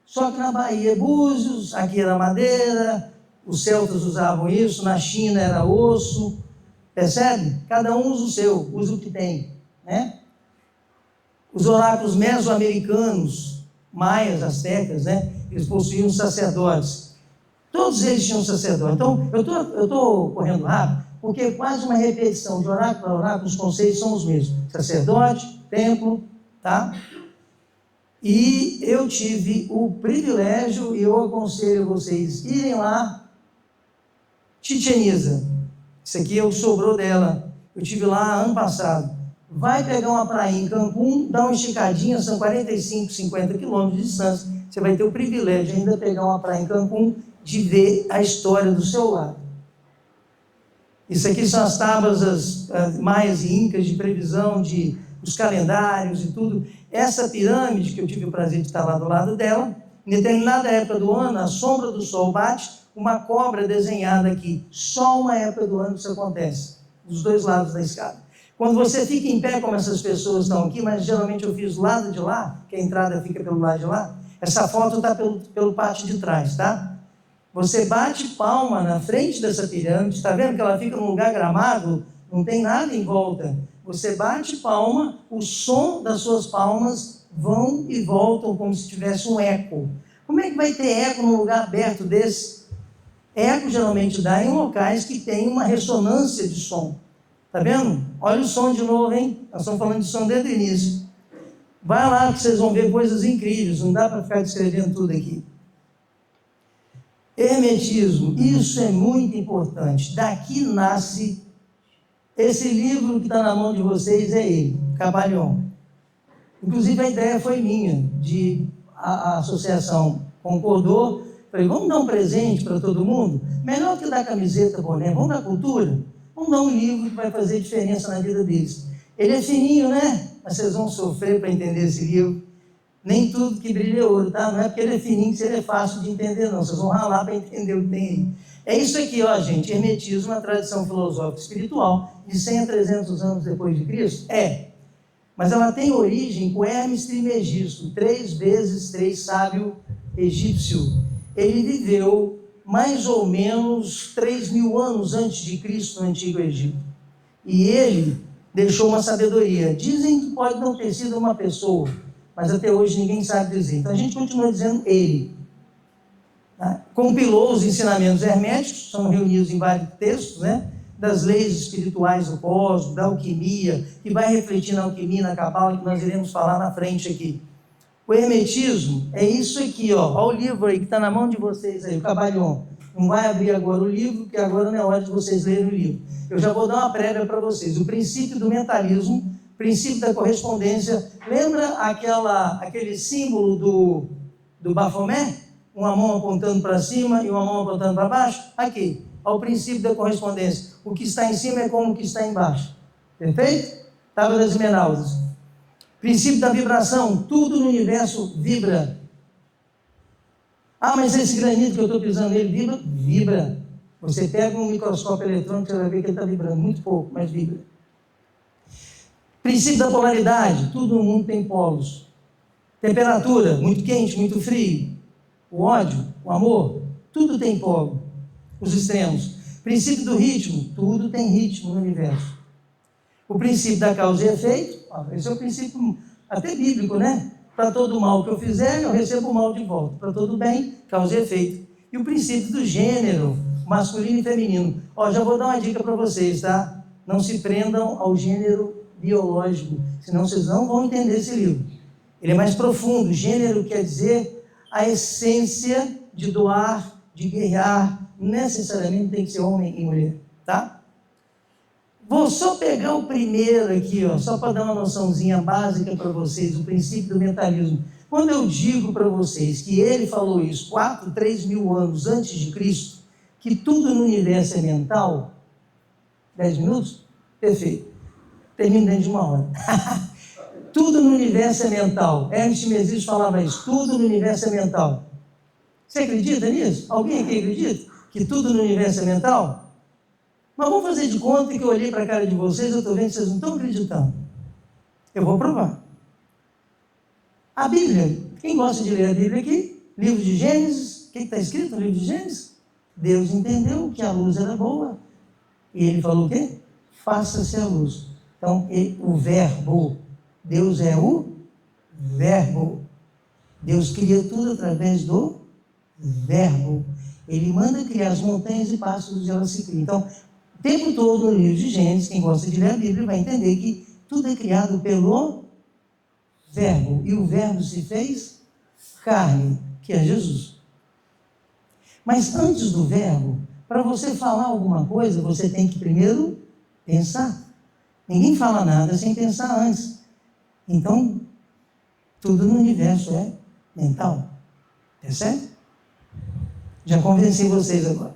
Só que na Bahia é búzios, aqui era madeira, os celtas usavam isso, na China era osso. Percebe? Cada um usa o seu, usa o que tem, né? Os oráculos mesoamericanos, maias, astecas, né? Eles possuíam sacerdotes. Todos eles tinham sacerdote. Então, eu estou correndo rápido, porque é quase uma repetição de oráculo para oráculo, os conceitos são os mesmos. Sacerdote, templo, tá? E eu tive o privilégio, e eu aconselho vocês irem lá, Chichén Itzá. Isso aqui é o que sobrou dela. Eu tive lá ano passado. Vai pegar uma praia em Cancún, dá uma esticadinha, são 45, 50 quilômetros de distância. Você vai ter o privilégio de ainda pegar uma praia em Cancún, de ver a história do seu lado. Isso aqui são as tábuas as maias e incas de previsão de os calendários e tudo. Essa pirâmide, que eu tive o prazer de estar lá do lado dela, em determinada época do ano, a sombra do sol bate, uma cobra desenhada aqui. Só uma época do ano isso acontece, dos dois lados da escada. Quando você fica em pé, como essas pessoas estão aqui, mas geralmente eu fiz do lado de lá, que a entrada fica pelo lado de lá, essa foto está pelo pátio de trás, tá? Você bate palma na frente dessa pirâmide, está vendo que ela fica num lugar gramado, não tem nada em volta. Você bate palma, o som das suas palmas vão e voltam como se tivesse um eco. Como é que vai ter eco num lugar aberto desse? Eco geralmente dá em locais que tem uma ressonância de som. Tá vendo? Olha o som de novo, hein? Nós estamos falando de som desde o início. Vai lá que vocês vão ver coisas incríveis, não dá para ficar descrevendo tudo aqui. Hermetismo, isso é muito importante. Daqui nasce, esse livro que está na mão de vocês é ele, Cabalhon. Inclusive a ideia foi minha, a associação concordou, falei, vamos dar um presente para todo mundo? Melhor que dar camiseta, boné, vamos dar cultura? Vamos dar um livro que vai fazer diferença na vida deles. Ele é fininho, né? Mas vocês vão sofrer para entender esse livro. Nem tudo que brilha é ouro, tá? Não é porque ele é fininho que ele é fácil de entender, não. Vocês vão ralar para entender o que tem aí. É isso aqui, ó, gente. Hermetismo, uma tradição filosófica espiritual de 100 a 300 anos depois de Cristo? É. Mas ela tem origem com Hermes Trismegisto, 3 vezes 3 sábio egípcio. Ele viveu mais ou menos 3.000 anos antes de Cristo no Antigo Egito. E ele deixou uma sabedoria. Dizem que pode não ter sido uma pessoa, mas até hoje ninguém sabe dizer. Então a gente continua dizendo ele. Tá? Compilou os ensinamentos herméticos, são reunidos em vários textos, né? Das leis espirituais do cosmos, da alquimia, que vai refletir na alquimia, na cabala, que nós iremos falar na frente aqui. O hermetismo é isso aqui, ó. Olha o livro aí que está na mão de vocês aí, o Cabalhon. Não vai abrir agora o livro, porque agora não é hora de vocês lerem o livro. Eu já vou dar uma prévia para vocês. O princípio do mentalismo, princípio da correspondência. Lembra aquele símbolo do Bafomé? Uma mão apontando para cima e uma mão apontando para baixo? Aqui, ao princípio da correspondência. O que está em cima é como o que está embaixo. Perfeito? Tábua das Esmeraldas. Princípio da vibração, tudo no universo vibra. Ah, mas esse granito que eu estou pisando nele vibra? Vibra. Você pega um microscópio eletrônico, você vai ver que ele está vibrando, muito pouco, mas vibra. Princípio da polaridade, tudo no mundo tem polos. Temperatura, muito quente, muito frio. O ódio, o amor, tudo tem polo. Os extremos. Princípio do ritmo, tudo tem ritmo no universo. O princípio da causa e efeito, esse é o princípio até bíblico, né? Para todo mal que eu fizer, eu recebo o mal de volta. Para todo bem, causa e efeito. E o princípio do gênero, masculino e feminino. Ó, já vou dar uma dica para vocês, tá? Não se prendam ao gênero biológico, senão vocês não vão entender esse livro. Ele é mais profundo. Gênero quer dizer a essência de doar, de guerrear. Necessariamente tem que ser homem e mulher, tá? Vou só pegar o primeiro aqui, ó, só para dar uma noçãozinha básica para vocês, o princípio do mentalismo. Quando eu digo para vocês que ele falou isso 3.000 anos antes de Cristo, que tudo no universo é mental, 10 minutos? Perfeito. Termino dentro de 1 hora. Tudo no universo é mental. Hermes Trismegisto falava isso, tudo no universo é mental. Você acredita nisso? Alguém aqui acredita que tudo no universo é mental? Mas vamos fazer de conta que eu olhei para a cara de vocês, eu estou vendo que vocês não estão acreditando. Eu vou provar. A Bíblia, quem gosta de ler a Bíblia aqui? Livro de Gênesis, o que está escrito no livro de Gênesis? Deus entendeu que a luz era boa. E ele falou o quê? Faça-se a luz. Então, o verbo, Deus é o verbo. Deus cria tudo através do verbo. Ele manda criar as montanhas e pássaros e elas se criam. Então, o tempo todo no livro de Gênesis, quem gosta de ler a Bíblia vai entender que tudo é criado pelo verbo. E o verbo se fez carne, que é Jesus. Mas antes do verbo, para você falar alguma coisa, você tem que primeiro pensar. Ninguém fala nada sem pensar antes. Então, tudo no universo é mental. Percebe? Já convenci vocês agora.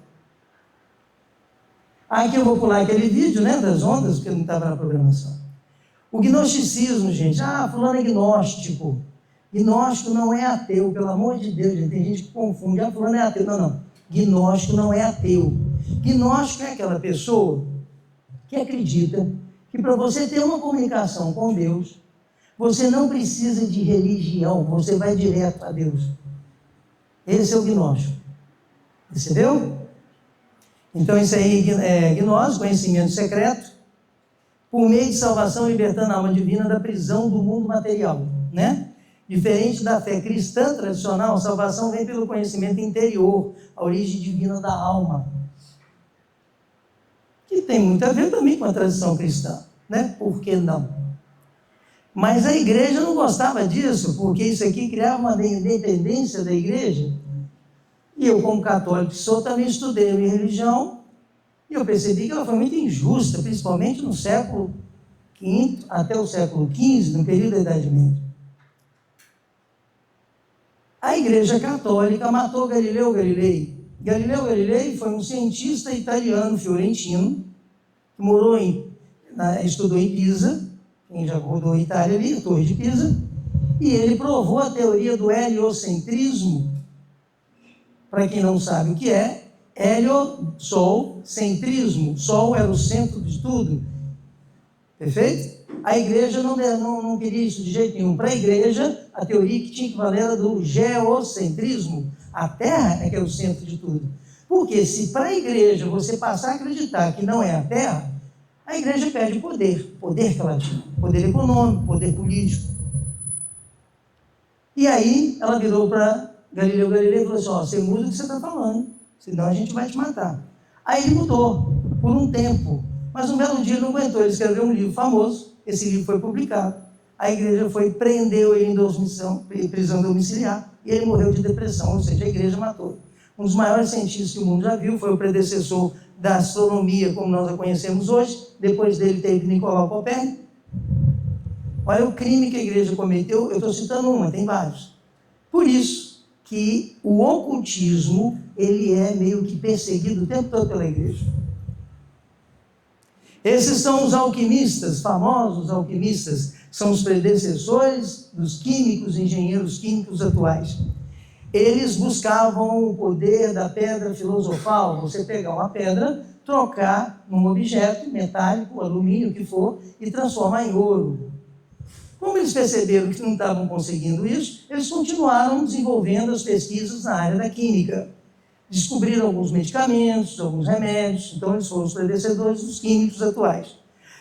Aqui eu vou pular aquele vídeo, né, das ondas, porque não estava na programação. O gnosticismo, gente, fulano é gnóstico. Gnóstico não é ateu, pelo amor de Deus, gente. Tem gente que confunde, fulano é ateu. Não. Gnóstico não é ateu. Gnóstico é aquela pessoa que acredita que para você ter uma comunicação com Deus, você não precisa de religião, você vai direto a Deus. Esse é o gnóstico. Percebeu? Então isso aí é gnose, conhecimento secreto, por meio de salvação, libertando a alma divina da prisão do mundo material, né? Diferente da fé cristã tradicional, a salvação vem pelo conhecimento interior, a origem divina da alma, que tem muito a ver também com a tradição cristã, né? Por que não? Mas a igreja não gostava disso, porque isso aqui criava uma independência da igreja. E eu, como católico que sou, também estudei a minha religião, e eu percebi que ela foi muito injusta, principalmente no século V até o século XV, no período da Idade Média. A Igreja Católica matou Galileu Galilei. Galileu Galilei foi um cientista italiano fiorentino, que estudou em Pisa, quem já rodou a Itália ali, a Torre de Pisa, e ele provou a teoria do heliocentrismo. Para quem não sabe o que é, Sol, centrismo, Sol era o centro de tudo. Perfeito? A igreja não queria isso de jeito nenhum. Para a igreja, a teoria que tinha que valer era do geocentrismo. A Terra é que é o centro de tudo. Porque se para a igreja você passar a acreditar que não é a Terra, a igreja perde poder que ela tinha, poder econômico, poder político. E aí ela virou para Galileu Galilei e falou assim: você muda o que você está falando, senão a gente vai te matar. Aí ele mudou, por um tempo, mas um belo dia ele não aguentou, ele escreveu um livro famoso, esse livro foi publicado, a igreja prendeu ele em prisão domiciliar, e ele morreu de depressão, ou seja, a igreja matou. Um dos maiores cientistas que o mundo já viu, foi o predecessor da astronomia, como nós a conhecemos hoje. Depois dele teve Nicolau Copérnico. Olha o crime que a igreja cometeu, eu estou citando uma, tem vários. Por isso que o ocultismo, ele é meio que perseguido o tempo todo pela igreja. Esses são os alquimistas, famosos alquimistas, são os predecessores dos químicos, engenheiros químicos atuais. Eles buscavam o poder da pedra filosofal, você pegar uma pedra, trocar num objeto metálico, alumínio, o que for, e transformar em ouro. Como eles perceberam que não estavam conseguindo isso, eles continuaram desenvolvendo as pesquisas na área da química. Descobriram alguns medicamentos, alguns remédios, então eles foram os predecessores dos químicos atuais.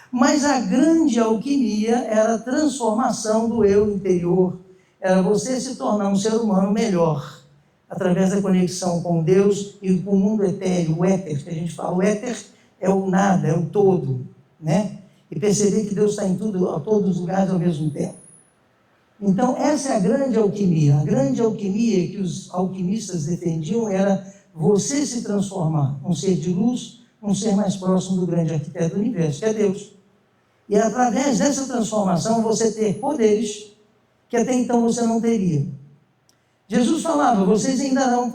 Mas a grande alquimia era a transformação do eu interior, era você se tornar um ser humano melhor, através da conexão com Deus e com o mundo etéreo, o éter, que a gente fala. O éter é o nada, é o todo, né? E perceber que Deus está em tudo, a todos os lugares ao mesmo tempo. Então, essa é a grande alquimia. A grande alquimia que os alquimistas defendiam era você se transformar, um ser de luz, um ser mais próximo do grande arquiteto do universo, que é Deus. E através dessa transformação, você ter poderes que até então você não teria. Jesus falava: vocês ainda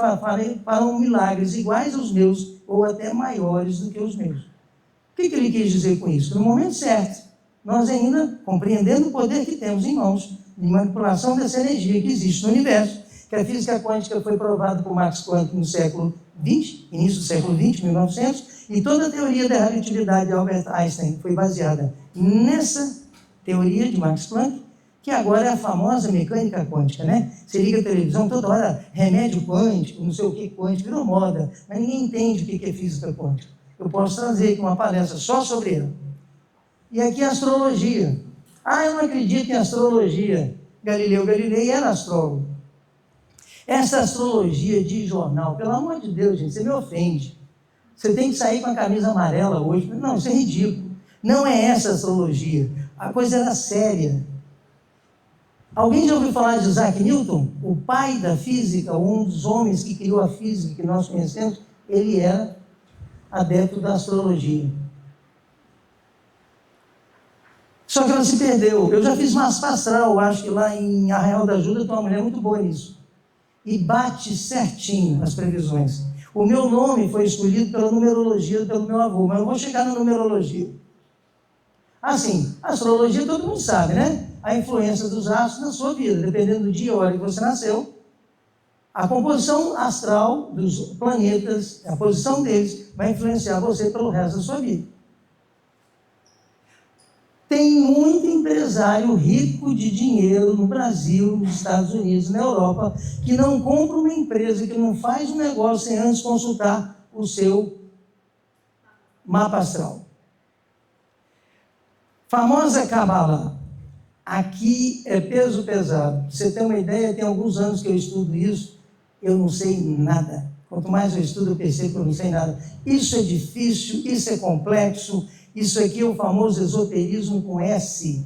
farão milagres iguais aos meus, ou até maiores do que os meus. O que ele quis dizer com isso? No momento certo, nós ainda, compreendendo o poder que temos em mãos, de manipulação dessa energia que existe no universo, que a física quântica foi provada por Max Planck no século XX, início do século XX, 1900, e toda a teoria da relatividade de Albert Einstein foi baseada nessa teoria de Max Planck, que agora é a famosa mecânica quântica, né? Você liga a televisão, toda hora, remédio quântico, não sei o que quântico, virou moda, mas ninguém entende o que é física quântica. Eu posso trazer aqui uma palestra só sobre ela. E aqui a astrologia. Eu não acredito em astrologia. Galileu Galilei era astrólogo. Essa astrologia de jornal, pelo amor de Deus, gente, você me ofende. Você tem que sair com a camisa amarela hoje. Não, isso é ridículo. Não é essa astrologia. A coisa era séria. Alguém já ouviu falar de Isaac Newton? O pai da física, um dos homens que criou a física que nós conhecemos, ele era adepto da astrologia. Só que ela se perdeu. Eu já fiz mapa astral, acho que lá em Arraial da Ajuda tem uma mulher muito boa nisso. E bate certinho as previsões. O meu nome foi escolhido pela numerologia pelo meu avô, mas eu vou chegar na numerologia. Assim, a astrologia todo mundo sabe, né? A influência dos astros na sua vida, dependendo do dia e hora que você nasceu, a composição astral dos planetas, a posição deles, vai influenciar você pelo resto da sua vida. Tem muito empresário rico de dinheiro no Brasil, nos Estados Unidos, na Europa, que não compra uma empresa, que não faz um negócio sem antes consultar o seu mapa astral. Famosa Cabala. Aqui é peso pesado. Pra você ter uma ideia, tem alguns anos que eu estudo isso, eu não sei nada. Quanto mais eu estudo, eu percebo que eu não sei nada. Isso é difícil, isso é complexo, isso aqui é o famoso esoterismo com S.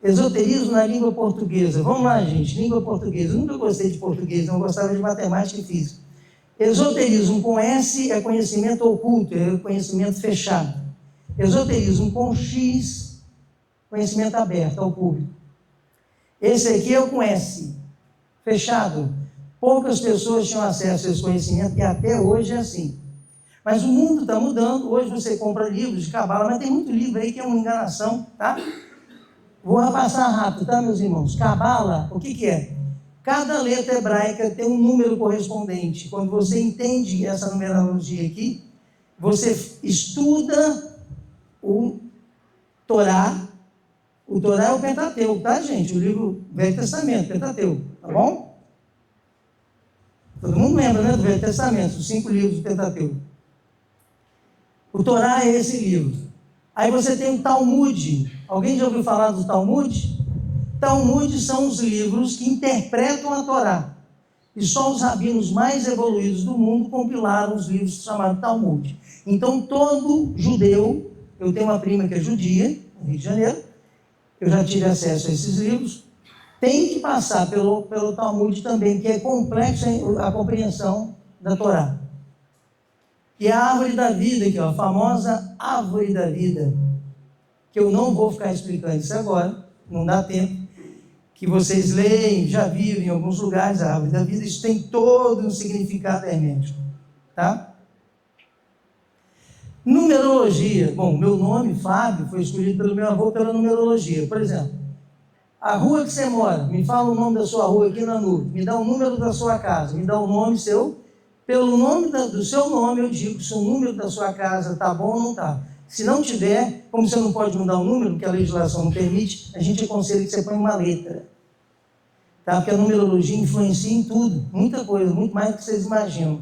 Esoterismo na língua portuguesa. Vamos lá, gente, língua portuguesa. Eu nunca gostei de português, não gostava de matemática e física. Esoterismo com S é conhecimento oculto, é conhecimento fechado. Esoterismo com X, conhecimento aberto ao público. Esse aqui é o com S, fechado. Poucas pessoas tinham acesso a esse conhecimento e até hoje é assim. Mas o mundo está mudando. Hoje você compra livros de cabala, mas tem muito livro aí que é uma enganação, tá? Vou passar rápido, tá, meus irmãos? Cabala, o que é? Cada letra hebraica tem um número correspondente. Quando você entende essa numerologia aqui, você estuda o Torá. O Torá é o Pentateuco, tá, gente? O livro Velho Testamento, Pentateuco, tá bom? Todo mundo lembra, né, do Velho Testamento, os 5 livros do Pentateuco. O Torá é esse livro. Aí você tem o Talmud. Alguém já ouviu falar do Talmud? Talmud são os livros que interpretam a Torá. E só os rabinos mais evoluídos do mundo compilaram os livros chamados Talmud. Então, todo judeu, eu tenho uma prima que é judia, no Rio de Janeiro, eu já tive acesso a esses livros, tem que passar pelo Talmud também, que é complexo a compreensão da Torá. E a árvore da vida, aqui, ó, a famosa árvore da vida, que eu não vou ficar explicando isso agora, não dá tempo, que vocês leem, já viram em alguns lugares, a árvore da vida, isso tem todo um significado hermético, tá? Numerologia. Bom, meu nome, Fábio, foi escolhido pelo meu avô pela numerologia. Por exemplo, a rua que você mora, me fala o nome da sua rua aqui na nuvem, me dá o número da sua casa, me dá o nome seu, pelo nome do seu nome eu digo se o número da sua casa está bom ou não está. Se não tiver, como você não pode mudar o número, porque a legislação não permite, a gente aconselha que você põe uma letra. Tá? Porque a numerologia influencia em tudo, muita coisa, muito mais do que vocês imaginam.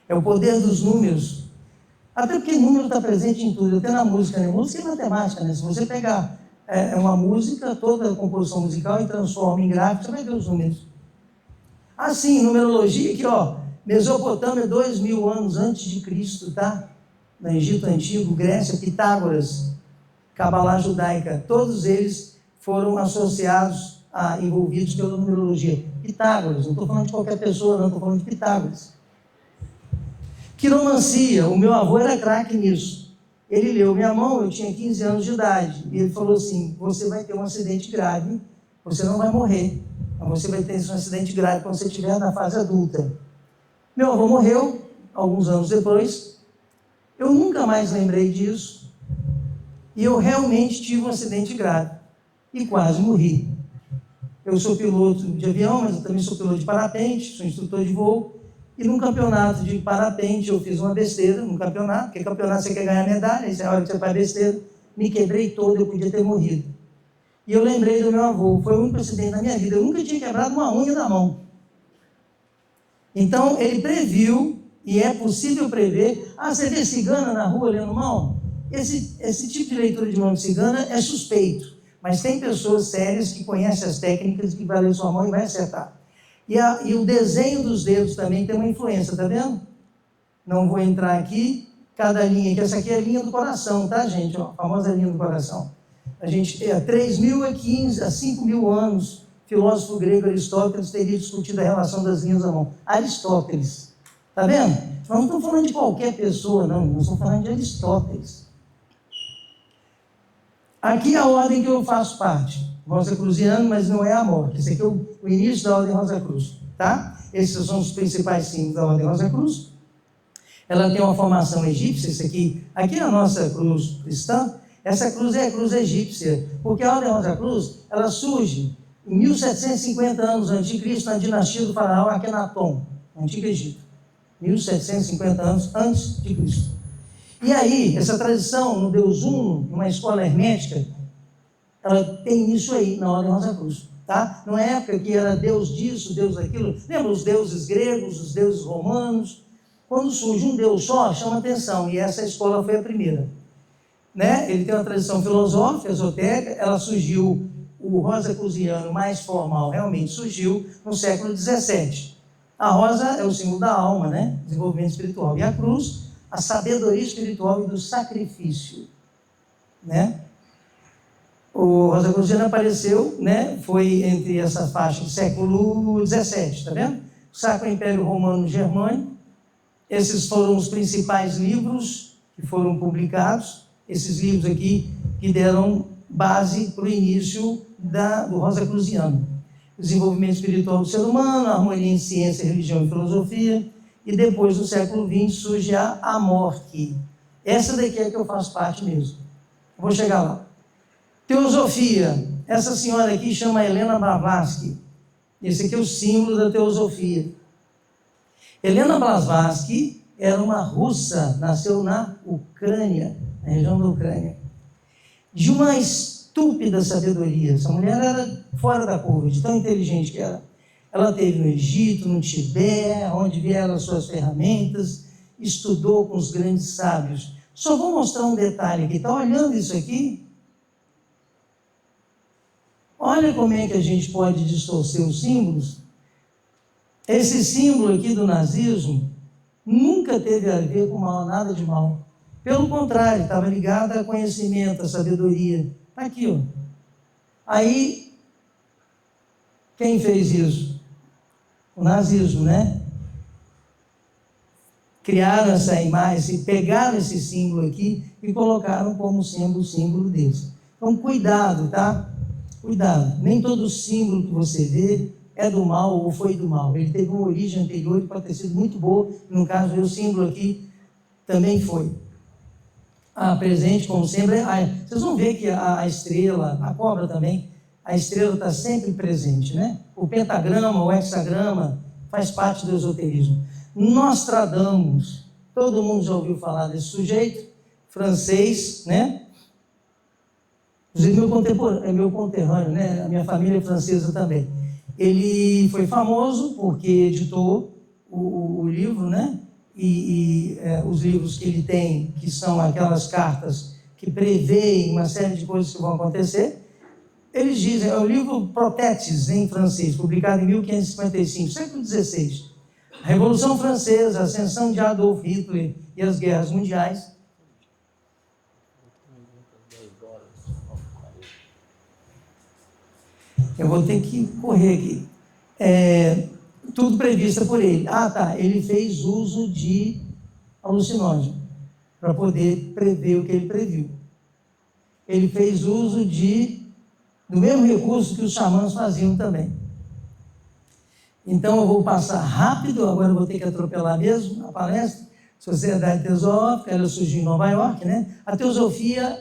É o poder dos números. Até porque o número está presente em tudo, até na música, né? Música é matemática, né? Se você pegar uma música, toda a composição musical e transforma em gráfico, você vai ver os números. Assim, numerologia aqui, ó, Mesopotâmia, 2000 anos antes de Cristo, tá? No Egito Antigo, Grécia, Pitágoras, Cabalá judaica, todos eles foram associados, envolvidos pela numerologia. Pitágoras, não estou falando de qualquer pessoa, não, estou falando de Pitágoras. Quiromancia, o meu avô era craque nisso. Ele leu minha mão, eu tinha 15 anos de idade, e ele falou assim, você vai ter um acidente grave, você não vai morrer, mas você vai ter um acidente grave quando você estiver na fase adulta. Meu avô morreu, alguns anos depois, eu nunca mais lembrei disso, e eu realmente tive um acidente grave, e quase morri. Eu sou piloto de avião, mas eu também sou piloto de parapente, sou instrutor de voo, e num campeonato de parapente eu fiz uma besteira, num campeonato, porque campeonato você quer ganhar medalha, isso é a hora que você faz besteira, me quebrei todo, eu podia ter morrido. E eu lembrei do meu avô, foi o único acidente da minha vida, eu nunca tinha quebrado uma unha da mão. Então, ele previu, e é possível prever, você vê cigana na rua lendo mão? Esse tipo de leitura de mão de cigana é suspeito, mas tem pessoas sérias que conhecem as técnicas que vai ler sua mão e vai acertar. E o desenho dos dedos também tem uma influência, tá vendo? Não vou entrar aqui, cada linha aqui, essa aqui é a linha do coração, tá, gente? Ó, a famosa linha do coração. A gente, há 3.000 a 5.000 anos, filósofo grego Aristóteles teria discutido a relação das linhas da mão. Aristóteles, tá vendo? Nós não estamos falando de qualquer pessoa, não, nós estamos falando de Aristóteles. Aqui é a ordem que eu faço parte. Rosa Cruziano, mas não é a morte. Esse aqui é o início da Ordem Rosa Cruz, tá? Esses são os principais símbolos da Ordem Rosa Cruz. Ela tem uma formação egípcia, aqui é a nossa cruz cristã, Essa cruz é a cruz egípcia, porque a Ordem Rosa Cruz, ela surge em 1750 anos antes de Cristo, na dinastia do faraó Akenaton, no Antigo Egito. 1750 anos antes de Cristo. E aí, essa tradição no Deus Uno, numa escola hermética, ela tem isso aí na Ordem Rosa Cruz. Tá? Numa época que era Deus disso, Deus daquilo, lembra os deuses gregos, os deuses romanos? Quando surge um Deus só, chama atenção, e essa escola foi a primeira. Né? Ele tem uma tradição filosófica, esotérica, ela surgiu, o rosacruziano mais formal realmente surgiu no século XVII. A rosa é o símbolo da alma, né? Desenvolvimento espiritual, e a cruz, a sabedoria espiritual e do sacrifício. Né? O rosacruziano apareceu, né? Foi entre essa faixa do século XVII, tá vendo? O Sacro Império Romano Germânico. Esses foram os principais livros que foram publicados, esses livros aqui que deram base para o início do rosacruziano. Desenvolvimento espiritual do ser humano, harmonia em ciência, religião e filosofia, e depois, no século XX, surge a Amorque. Essa daqui é que eu faço parte mesmo. Vou chegar lá. Teosofia. Essa senhora aqui chama Helena Blavatsky. Esse aqui é o símbolo da teosofia. Helena Blavatsky era uma russa, nasceu na Ucrânia, na região da Ucrânia, de uma estúpida sabedoria. Essa mulher era fora da curva, de tão inteligente que era. Ela teve no Egito, no Tibete, onde vieram as suas ferramentas, estudou com os grandes sábios. Só vou mostrar um detalhe aqui. Está olhando isso aqui? Olha como é que a gente pode distorcer os símbolos. Esse símbolo aqui do nazismo nunca teve a ver com mal, nada de mal. Pelo contrário, estava ligado a conhecimento, a sabedoria. Está aqui, ó. Aí, quem fez isso? O nazismo, né? Criaram essa imagem, pegaram esse símbolo aqui e colocaram como símbolo deles. Então, cuidado, tá? Cuidado. Nem todo símbolo que você vê é do mal ou foi do mal. Ele teve uma origem anterior que pode ter sido muito boa. No caso, o símbolo aqui também foi. Presente, como sempre. Vocês vão ver que a estrela, a cobra também, a estrela está sempre presente, né? O pentagrama, o hexagrama, faz parte do esoterismo. Nostradamus, todo mundo já ouviu falar desse sujeito, francês, né? Inclusive meu conterrâneo, né? A minha família é francesa também. Ele foi famoso porque editou o livro, né? Os livros que ele tem, que são aquelas cartas que preveem uma série de coisas que vão acontecer. Eles dizem, é o livro Protétis, em francês, publicado em 1555, século XVI. A Revolução Francesa, a ascensão de Adolf Hitler e as guerras mundiais. Eu vou ter que correr aqui. Tudo previsto por ele. Ele fez uso de alucinógeno para poder prever o que ele previu. Ele fez uso do mesmo recurso que os xamãs faziam também. Então eu vou passar rápido, agora eu vou ter que atropelar mesmo a palestra. Sociedade Teosófica, ela surgiu em Nova York, né? A teosofia,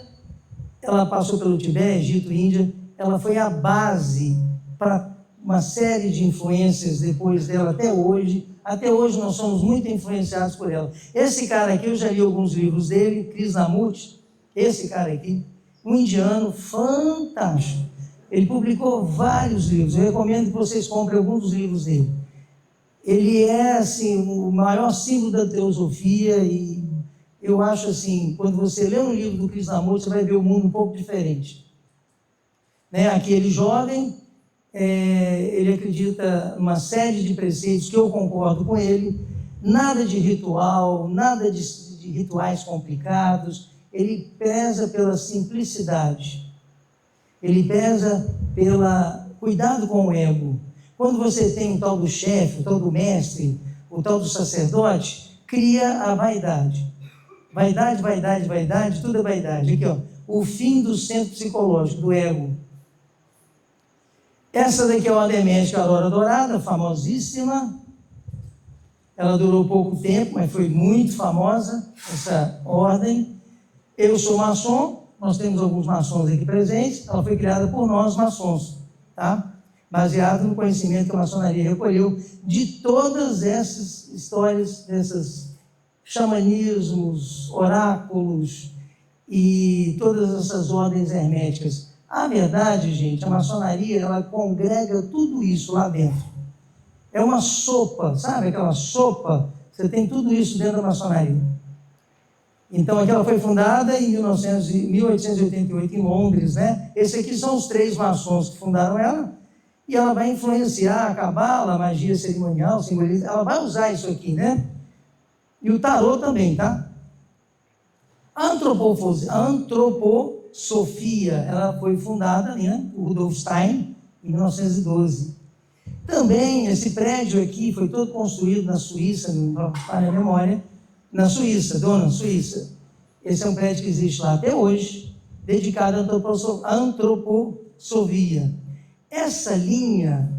ela passou pelo Tibete, Egito, Índia, ela foi a base para uma série de influências depois dela até hoje. Até hoje nós somos muito influenciados por ela. Esse cara aqui, eu já li alguns livros dele, Krishnamurti, esse cara aqui, um indiano fantástico. Ele publicou vários livros, eu recomendo que vocês comprem alguns dos livros dele. Ele é, assim, o maior símbolo da teosofia e eu acho, assim, quando você lê um livro do Krishnamurti, você vai ver o mundo um pouco diferente. Né? Aquele jovem, ele acredita em uma série de preceitos que eu concordo com ele, nada de ritual, nada de rituais complicados, ele preza pela simplicidade. Ele pesa pelo cuidado com o ego. Quando você tem um tal do chefe, o tal do mestre, o tal do sacerdote, cria a vaidade. Vaidade, vaidade, vaidade, tudo é vaidade. Aqui, ó, o fim do centro psicológico, do ego. Essa daqui é a ordem hermética Aurora Dourada, famosíssima. Ela durou pouco tempo, mas foi muito famosa, essa ordem. Eu sou maçom, nós temos alguns maçons aqui presentes, ela foi criada por nós, maçons, tá? Baseado no conhecimento que a maçonaria recolheu de todas essas histórias, desses xamanismos, oráculos e todas essas ordens herméticas. A verdade, gente, a maçonaria, ela congrega tudo isso lá dentro. É uma sopa, sabe aquela sopa? Você tem tudo isso dentro da maçonaria. Então, aqui ela foi fundada em 1888 em Londres, né? Esses aqui são os 3 maçons que fundaram ela, e ela vai influenciar a cabala, a magia cerimonial, simbolismo, ela vai usar isso aqui, né? E o tarô também, tá? A antroposofia, ela foi fundada, né, por Rudolf Stein, em 1912. Também, esse prédio aqui foi todo construído na Suíça, para a memória, na Suíça, Dona Suíça. Esse é um prédio que existe lá até hoje, dedicado à antroposofia. Essa linha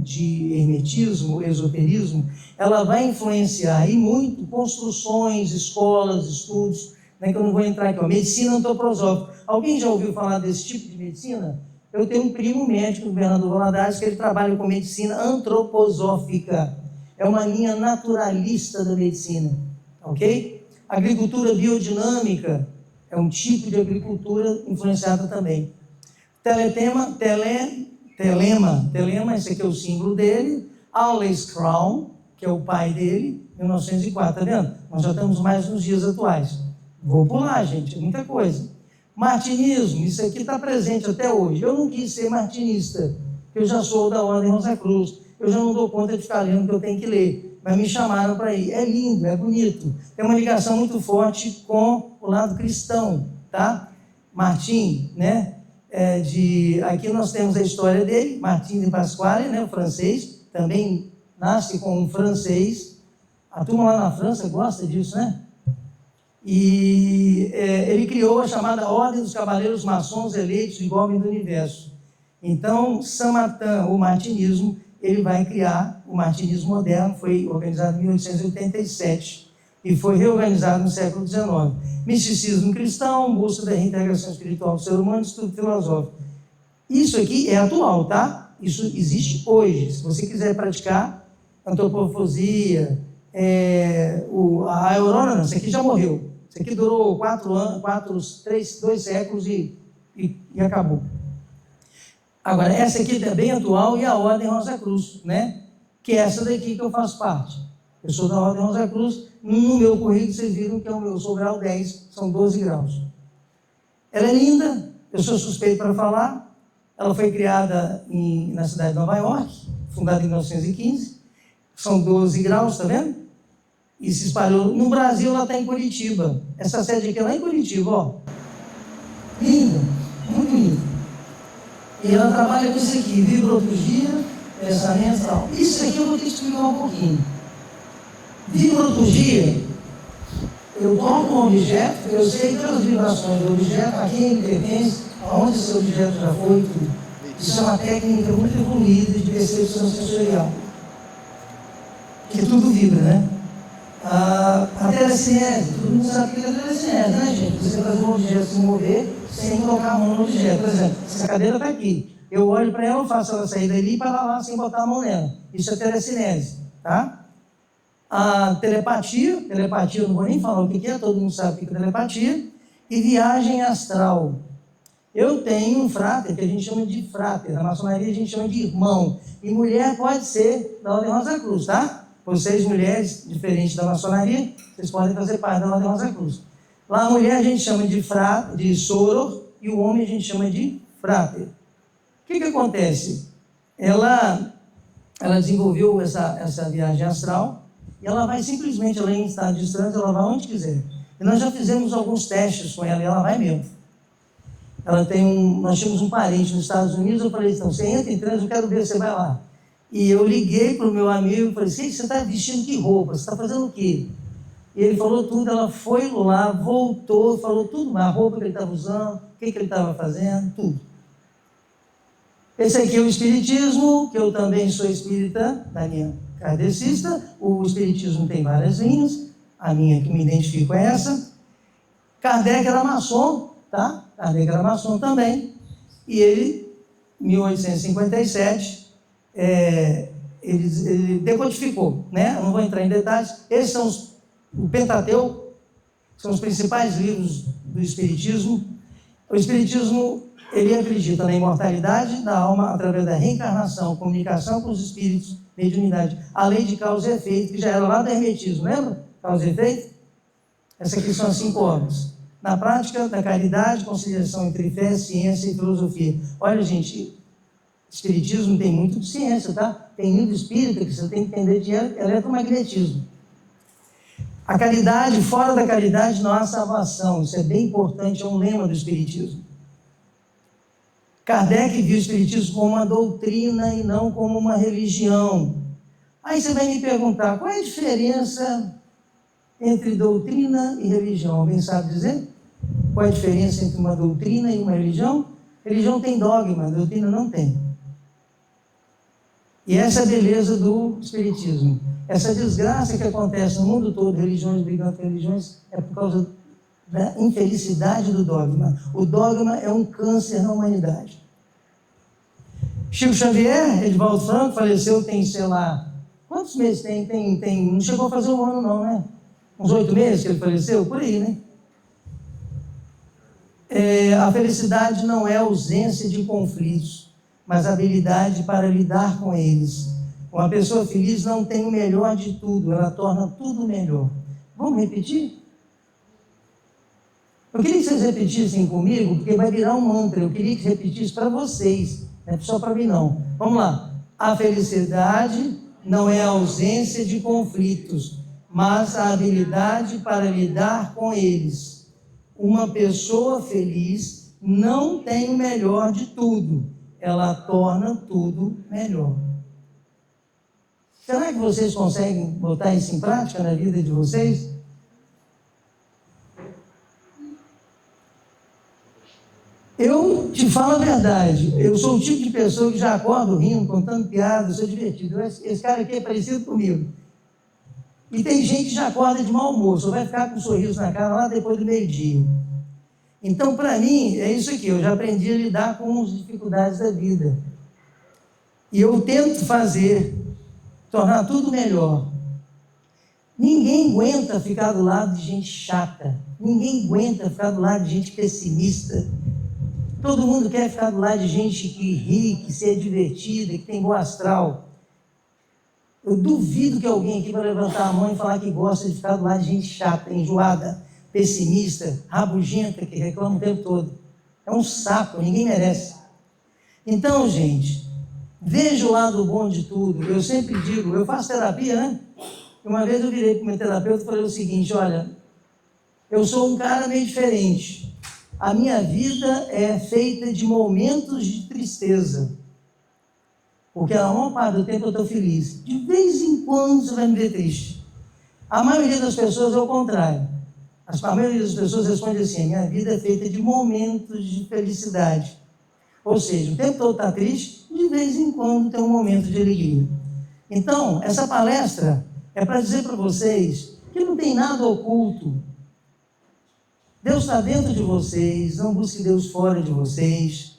de hermetismo, esoterismo, ela vai influenciar e muito construções, escolas, estudos, né, que eu não vou entrar aqui, ó, medicina antroposófica. Alguém já ouviu falar desse tipo de medicina? Eu tenho um primo médico, o Bernardo Valadares, que ele trabalha com medicina antroposófica. É uma linha naturalista da medicina, ok? Agricultura biodinâmica é um tipo de agricultura influenciada também. Telema, esse aqui é o símbolo dele. Aules Crown, que é o pai dele, 1904, tá vendo? Nós já estamos mais nos dias atuais. Vou pular, gente, é muita coisa. Martinismo, isso aqui está presente até hoje. Eu não quis ser martinista, eu já sou da Ordem Rosa Cruz, eu já não dou conta de ficar lendo o que eu tenho que ler, mas me chamaram para ir. É lindo, é bonito, tem uma ligação muito forte com o lado cristão, tá? Martim, né? Aqui nós temos a história dele, Martin de Pasquale, né, o francês, também nasce com um francês. A turma lá na França gosta disso, né? E ele criou a chamada Ordem dos Cavaleiros Maçons Eleitos de Goblin do Universo. Então, Saint-Martin, o martinismo, ele vai criar o martinismo moderno, foi organizado em 1887 e foi reorganizado no século XIX. Misticismo cristão, busca da reintegração espiritual do ser humano, estudo filosófico. Isso aqui é atual, tá? Isso existe hoje. Se você quiser praticar antropofagia, a Aurora, não, isso aqui já morreu. Isso aqui durou 2 séculos e acabou. Agora, essa aqui é bem atual e a Ordem Rosa Cruz, né? Que é essa daqui que eu faço parte. Eu sou da Ordem Rosa Cruz. No meu currículo, vocês viram que eu sou grau 10, são 12 graus. Ela é linda, eu sou suspeito para falar. Ela foi criada na cidade de Nova York, fundada em 1915. São 12 graus, tá vendo? E se espalhou. No Brasil, ela está em Curitiba. Essa sede aqui é lá em Curitiba, ó. Linda, muito linda. E ela trabalha com isso aqui, vibrologia, pensamento e tal. Isso aqui eu vou ter que explicar um pouquinho. Vibrologia, eu toco um objeto, eu sei pelas vibrações do objeto, a quem ele pertence, aonde esse objeto já foi, tudo. Isso é uma técnica muito evoluída de percepção sensorial. Que tudo vibra, né? A telecinese, todo mundo sabe o que é telecinese, né, gente? Você faz um objeto se mover sem colocar a mão no objeto. Por exemplo, essa cadeira está aqui. Eu olho para ela, faço ela sair dali e para lá sem botar a mão nela. Isso é telecinese, tá? A telepatia eu não vou nem falar o que é, todo mundo sabe o que é telepatia. E viagem astral. Eu tenho um fráter, que a gente chama de fráter. Na maçonaria a gente chama de irmão. E mulher pode ser da Ordem Rosa Cruz, tá? Vocês, mulheres, diferentes da maçonaria, vocês podem fazer parte da Ordem Rosa Cruz. Lá a mulher a gente chama de soror e o homem a gente chama de fráter. O que acontece? Ela desenvolveu essa viagem astral e ela vai simplesmente, ela em estado de trânsito, ela vai onde quiser. E nós já fizemos alguns testes com ela e ela vai mesmo. Nós tínhamos um parente nos Estados Unidos, eu falei, então, você entra em trânsito, eu quero ver, você vai lá. E eu liguei para o meu amigo e falei, você está vestindo que roupa? Você está fazendo o quê? E ele falou tudo, ela foi lá, voltou, falou tudo, a roupa que ele estava usando, o que ele estava fazendo, tudo. Esse aqui é o Espiritismo, que eu também sou espírita, da minha kardecista. O Espiritismo tem várias linhas, a minha que me identifico é essa. Kardec era maçom, tá? Kardec era maçom também, e ele, em 1857, ele decodificou, né? Eu não vou entrar em detalhes. Esses são o Pentateuco, são os principais livros do Espiritismo. O Espiritismo, ele acredita na imortalidade da alma através da reencarnação, comunicação com os espíritos, mediunidade, a lei de causa e efeito, que já era lá do hermetismo, lembra? Causa e efeito? Essas aqui são as 5 obras. Na prática da caridade, conciliação entre fé, ciência e filosofia. Olha, gente, Espiritismo tem muito de ciência, tá? Tem livro espírita que você tem que entender de eletromagnetismo. A caridade, fora da caridade não há salvação. Isso é bem importante, é um lema do Espiritismo. Kardec viu o Espiritismo como uma doutrina e não como uma religião. Aí você vai me perguntar, qual é a diferença entre doutrina e religião? Alguém sabe dizer? Qual é a diferença entre uma doutrina e uma religião? Religião tem dogma, doutrina não tem. E essa é a beleza do Espiritismo. Essa desgraça que acontece no mundo todo, religiões brigando com religiões, é por causa da infelicidade do dogma. O dogma é um câncer na humanidade. Chico Xavier, Edivaldo Franco, faleceu tem, sei lá, quantos meses tem? Não chegou a fazer um ano não, né? Uns 8 meses que ele faleceu, por aí, né? A felicidade não é ausência de conflitos, mas habilidade para lidar com eles. Uma pessoa feliz não tem o melhor de tudo, ela torna tudo melhor. Vamos repetir? Eu queria que vocês repetissem comigo, porque vai virar um mantra. Eu queria que repetisse para vocês, não é só para mim não. Vamos lá. A felicidade não é a ausência de conflitos, mas a habilidade para lidar com eles. Uma pessoa feliz não tem o melhor de tudo, ela torna tudo melhor. Será que vocês conseguem botar isso em prática na vida de vocês? Eu te falo a verdade, eu sou o tipo de pessoa que já acordo rindo, contando piadas, sou divertido. Esse cara aqui é parecido comigo. E tem gente que já acorda de mau humor, só vai ficar com um sorriso na cara lá depois do meio-dia. Então, para mim, é isso aqui, eu já aprendi a lidar com as dificuldades da vida. E eu tento tornar tudo melhor. Ninguém aguenta ficar do lado de gente chata, ninguém aguenta ficar do lado de gente pessimista. Todo mundo quer ficar do lado de gente que ri, que seja divertida, que tem bom astral. Eu duvido que alguém aqui vai levantar a mão e falar que gosta de ficar do lado de gente chata, enjoada, pessimista, rabugenta, que reclama o tempo todo. É um saco, ninguém merece. Então, gente, veja o lado bom de tudo. Eu sempre digo, eu faço terapia, né? Uma vez eu virei para o meu terapeuta e falei o seguinte, olha, eu sou um cara meio diferente. A minha vida é feita de momentos de tristeza. Porque a maior parte do tempo eu estou feliz. De vez em quando você vai me ver triste. A maioria das pessoas é o contrário. A maioria das pessoas responde assim, minha vida é feita de momentos de felicidade. Ou seja, o tempo todo está triste, de vez em quando tem um momento de alegria. Então, essa palestra é para dizer para vocês que não tem nada oculto. Deus está dentro de vocês, não busque Deus fora de vocês.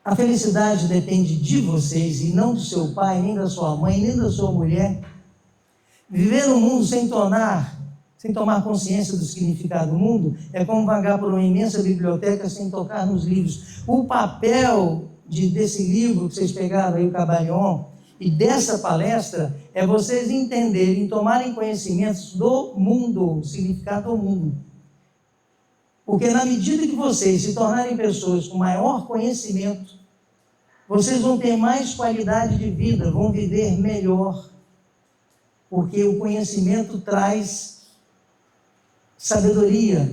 A felicidade depende de vocês e não do seu pai, nem da sua mãe, nem da sua mulher. Viver no mundo sem tomar consciência do significado do mundo é como vagar por uma imensa biblioteca sem tocar nos livros. O papel desse livro que vocês pegaram aí, o Cabalhon, e dessa palestra é vocês entenderem, tomarem conhecimentos do mundo, o significado do mundo. Porque na medida que vocês se tornarem pessoas com maior conhecimento, vocês vão ter mais qualidade de vida, vão viver melhor. Porque o conhecimento traz sabedoria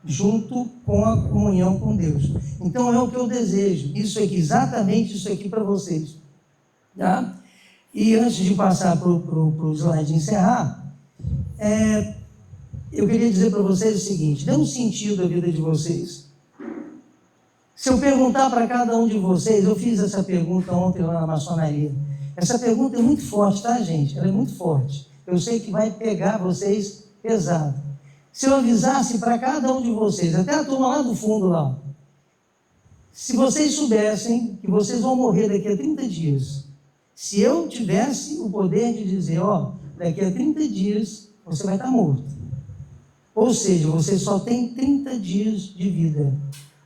junto com a comunhão com Deus. Então é o que eu desejo, isso aqui, exatamente isso aqui para vocês. Tá? E antes de passar para o slide encerrar, eu queria dizer para vocês o seguinte, dê um sentido à vida de vocês. Se eu perguntar para cada um de vocês, eu fiz essa pergunta ontem lá na maçonaria. Essa pergunta é muito forte, tá, gente? Ela é muito forte. Eu sei que vai pegar vocês pesado. se eu avisasse para cada um de vocês, até a turma lá do fundo lá, se vocês soubessem que vocês vão morrer daqui a 30 dias, se eu tivesse o poder de dizer, daqui a 30 dias você vai estar morto. Ou seja, você só tem 30 dias de vida.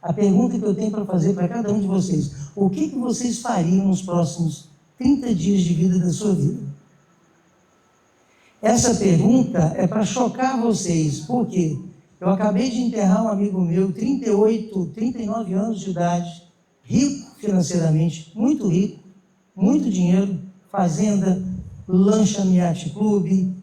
A pergunta que eu tenho para fazer para cada um de vocês, o que vocês fariam nos próximos 30 dias de vida da sua vida? Essa pergunta é para chocar vocês, porque eu acabei de enterrar um amigo meu, 39 anos de idade, rico financeiramente, muito rico, muito dinheiro, fazenda, lancha no Yacht Clube,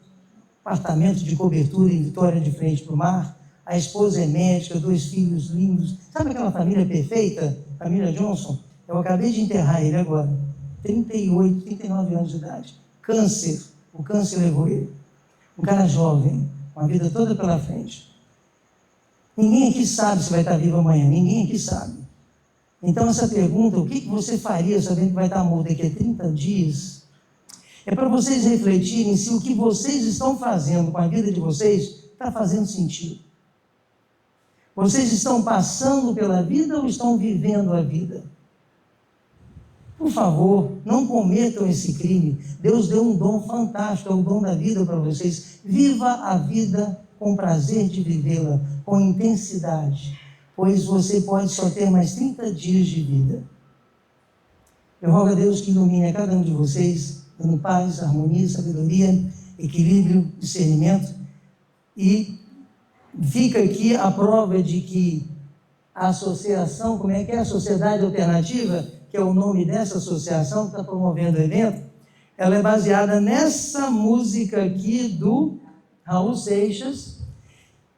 apartamento de cobertura em Vitória de frente para o mar, a esposa é médica, 2 filhos lindos. Sabe aquela família perfeita? Família Johnson? Eu acabei de enterrar ele agora. 39 anos de idade. Câncer. O câncer levou ele. Um cara jovem, uma vida toda pela frente. Ninguém aqui sabe se vai estar vivo amanhã. Ninguém aqui sabe. Então essa pergunta, o que você faria sabendo que vai estar morto daqui a 30 dias? É para vocês refletirem se o que vocês estão fazendo com a vida de vocês está fazendo sentido. Vocês estão passando pela vida ou estão vivendo a vida? Por favor, não cometam esse crime. Deus deu um dom fantástico, é o dom da vida para vocês. Viva a vida com prazer de vivê-la, com intensidade, pois você pode só ter mais 30 dias de vida. Eu rogo a Deus que ilumine a cada um de vocês, dando paz, harmonia, sabedoria, equilíbrio, discernimento. E fica aqui a prova de que a associação, como é que é? A Sociedade Alternativa, que é o nome dessa associação que está promovendo o evento, ela é baseada nessa música aqui do Raul Seixas.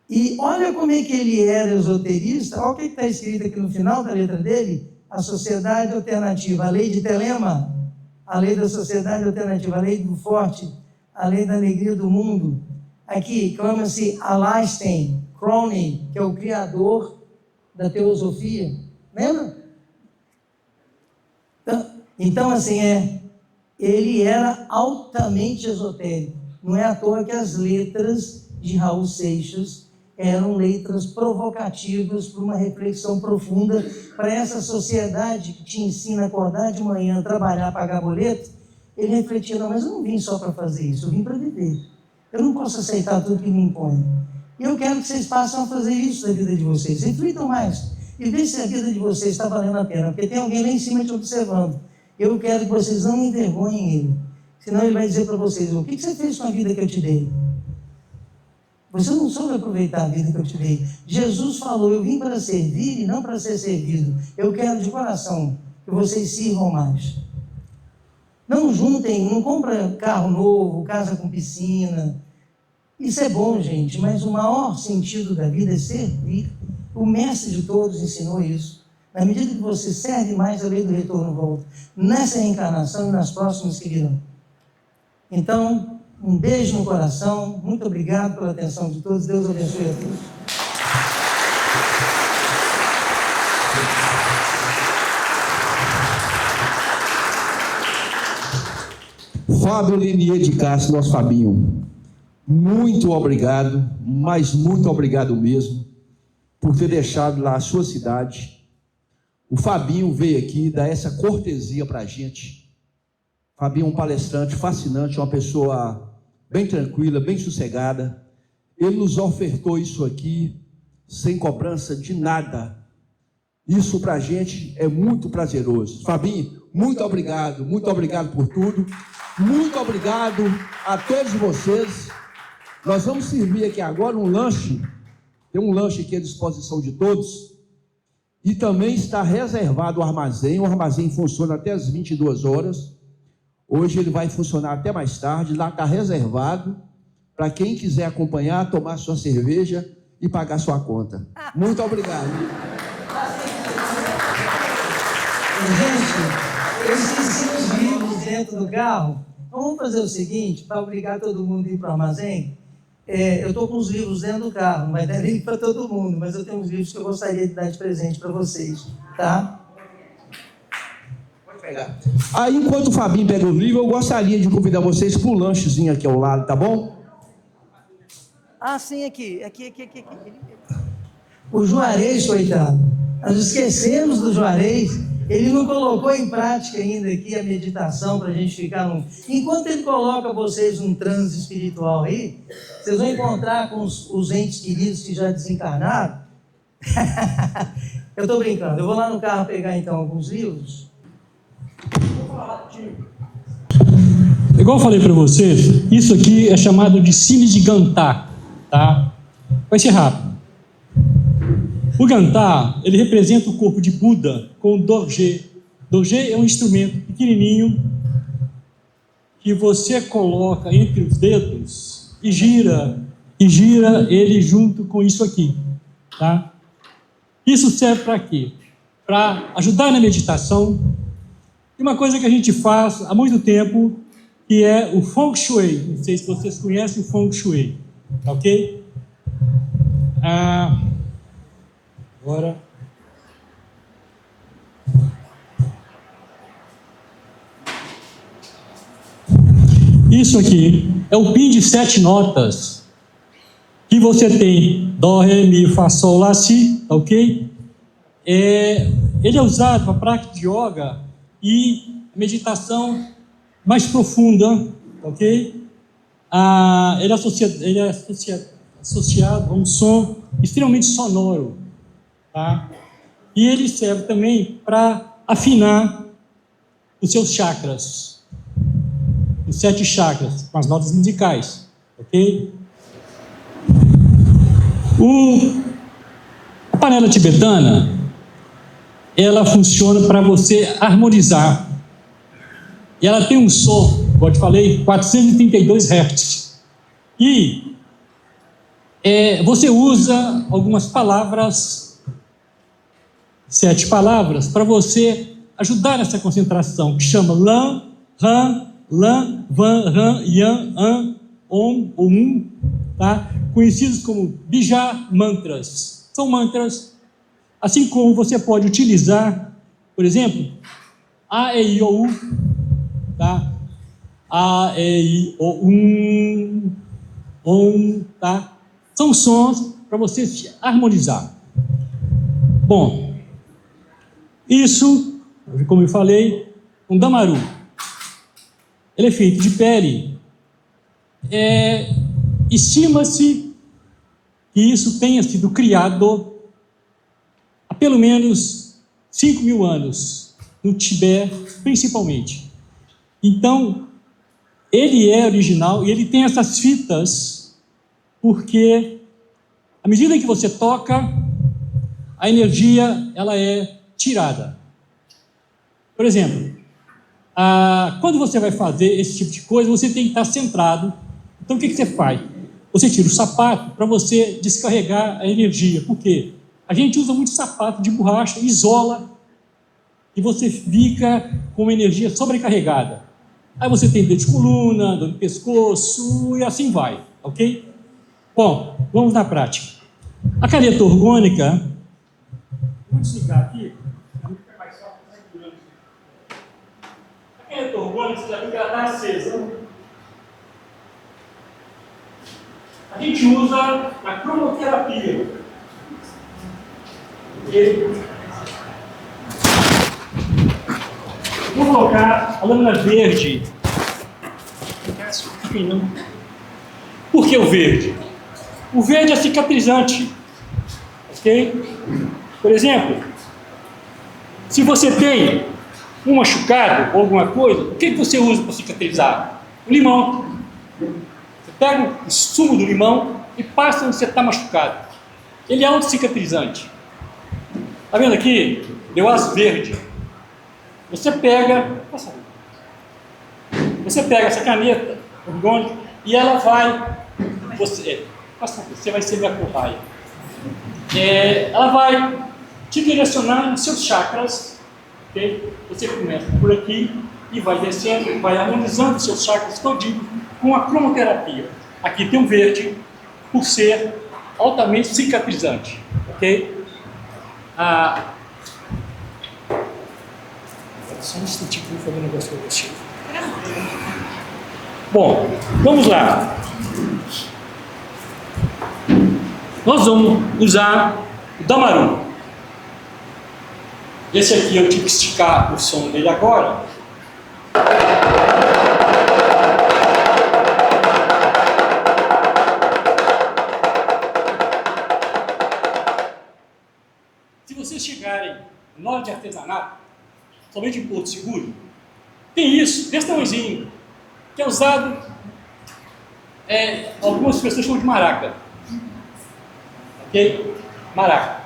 E olha como é que ele era esoterista, olha o que está escrito aqui no final da letra dele, a Sociedade Alternativa, a lei de Telema, a lei da Sociedade Alternativa, a lei do Forte, a lei da alegria do mundo. Aqui, clama-se Aleister Crowley, que é o criador da teosofia. Lembra? Então assim, ele era altamente esotérico. Não é à toa que as letras de Raul Seixas eram letras provocativas para uma reflexão profunda para essa sociedade que te ensina a acordar de manhã, trabalhar, pagar boleto. Ele refletia, não, mas eu não vim só para fazer isso, eu vim para viver. Eu não posso aceitar tudo que me impõe. E eu quero que vocês passem a fazer isso na vida de vocês. Reflitam mais e vejam se a vida de vocês está valendo a pena, porque tem alguém lá em cima te observando. Eu quero que vocês não envergonhem ele, senão ele vai dizer para vocês, o que você fez com a vida que eu te dei? Você não soube aproveitar a vida que eu te dei. Jesus falou, eu vim para servir e não para ser servido. Eu quero de coração que vocês sirvam mais. Não juntem, não compra carro novo, casa com piscina. Isso é bom, gente, mas o maior sentido da vida é servir. O mestre de todos ensinou isso. Na medida que você serve mais, a lei do retorno volta. Nessa reencarnação e nas próximas que virão. Então, um beijo no coração. Muito obrigado pela atenção de todos. Deus abençoe a todos. Fábio Linier de Castro, nosso Fabinho, muito obrigado, mas muito obrigado mesmo, por ter deixado lá a sua cidade. O Fabinho veio aqui dar essa cortesia para a gente. Fabinho é um palestrante fascinante, uma pessoa bem tranquila, bem sossegada. Ele nos ofertou isso aqui, sem cobrança de nada. Isso para a gente é muito prazeroso. Fabinho, muito obrigado por tudo. Muito obrigado a todos vocês. Nós vamos servir aqui agora um lanche. Tem um lanche aqui à disposição de todos. E também está reservado o armazém funciona até as 22 horas. Hoje ele vai funcionar até mais tarde. Lá está reservado para quem quiser acompanhar, tomar sua cerveja e pagar sua conta. Muito obrigado. Gente, eu esqueci os livros dentro do carro. Então vamos fazer o seguinte, para obrigar todo mundo a ir para o armazém. Eu estou com os livros dentro do carro, não vai dar livro para todo mundo, mas eu tenho uns livros que eu gostaria de dar de presente para vocês, tá? Pode pegar. Aí, enquanto o Fabinho pega o livro, eu gostaria de convidar vocês para um lanchezinho aqui ao lado, tá bom? Ah, sim, aqui. O Juarez, coitado. Nós esquecemos do Juarez. Ele não colocou em prática ainda aqui a meditação para a gente ficar num... Enquanto ele coloca vocês num transe espiritual aí, vocês vão encontrar com os entes queridos que já desencarnaram. Eu estou brincando. Eu vou lá no carro pegar então alguns livros. Igual eu falei para vocês, isso aqui é chamado de Cine de Gantar, tá? Vai ser rápido. O Gantar, ele representa o corpo de Buda com o Dorje. Dorje é um instrumento pequenininho que você coloca entre os dedos e gira ele junto com isso aqui, tá? Isso serve para quê? Para ajudar na meditação. E uma coisa que a gente faz há muito tempo, que é o Feng Shui. Não sei se vocês conhecem o Feng Shui, ok? Agora... Isso aqui é o PIN de 7 notas que você tem Dó, Ré, Mi, Fá, Sol, Lá, Si, ok? Ele é usado para prática de yoga e meditação mais profunda, ok? Ele é associado a um som extremamente sonoro, tá? E ele serve também para afinar os seus chakras, os 7 chakras, com as notas musicais, ok? A panela tibetana, ela funciona para você harmonizar. E ela tem um som, como eu te falei, 432 Hz. E você usa algumas palavras, 7 palavras, para você ajudar nessa concentração, que chama Lan, Han, Lan, Van, Ran, Yan, An, Om, Om, tá? Conhecidos como Bija mantras. São mantras, assim como você pode utilizar, por exemplo, A, E, I, O, U, tá? A, E, I, O, Om, tá? São sons para você se harmonizar. Bom, isso, como eu falei, um damaru. Ele é feito de pele. Estima-se que isso tenha sido criado há pelo menos 5.000 anos, no Tibete, principalmente. Então, ele é original e ele tem essas fitas, porque à medida que você toca, a energia ela é tirada. Por exemplo, quando você vai fazer esse tipo de coisa, você tem que estar centrado. Então, o que você faz? Você tira o sapato para você descarregar a energia. Por quê? A gente usa muito sapato de borracha, isola, e você fica com uma energia sobrecarregada. Aí você tem dor de coluna, dor de pescoço, e assim vai, ok? Bom, vamos na prática. A caneta orgânica, vou desligar aqui. A caneta orgânica, você já viu que ela está acesa. A gente usa na cromoterapia. Vou colocar a lâmina verde. Por que o verde? O verde é cicatrizante. Ok? Por exemplo, se você tem um machucado ou alguma coisa, o que você usa para cicatrizar? O limão. Você pega o sumo do limão e passa onde você está machucado. Ele é anti-cicatrizante. Está vendo aqui? Deu as verde. Você pega essa caneta orgânica e ela vai. Você vai ser minha cobaia. Ela vai te direcionar nos seus chakras. Okay? Você começa por aqui e vai descendo, vai harmonizando os seus chakras todinho com a cromoterapia. Aqui tem um verde, por ser altamente cicatrizante. Ok? Só um instantinho que eu vou fazer um negócio para você. Bom, vamos lá. nós vamos usar o Damaru. Esse aqui eu tive que esticar o som dele agora. Se vocês chegarem no loja de artesanato, somente em Porto Seguro, tem isso, desse tamanhozinho, que é usado, algumas pessoas chamam de maraca. Ok? Maraca.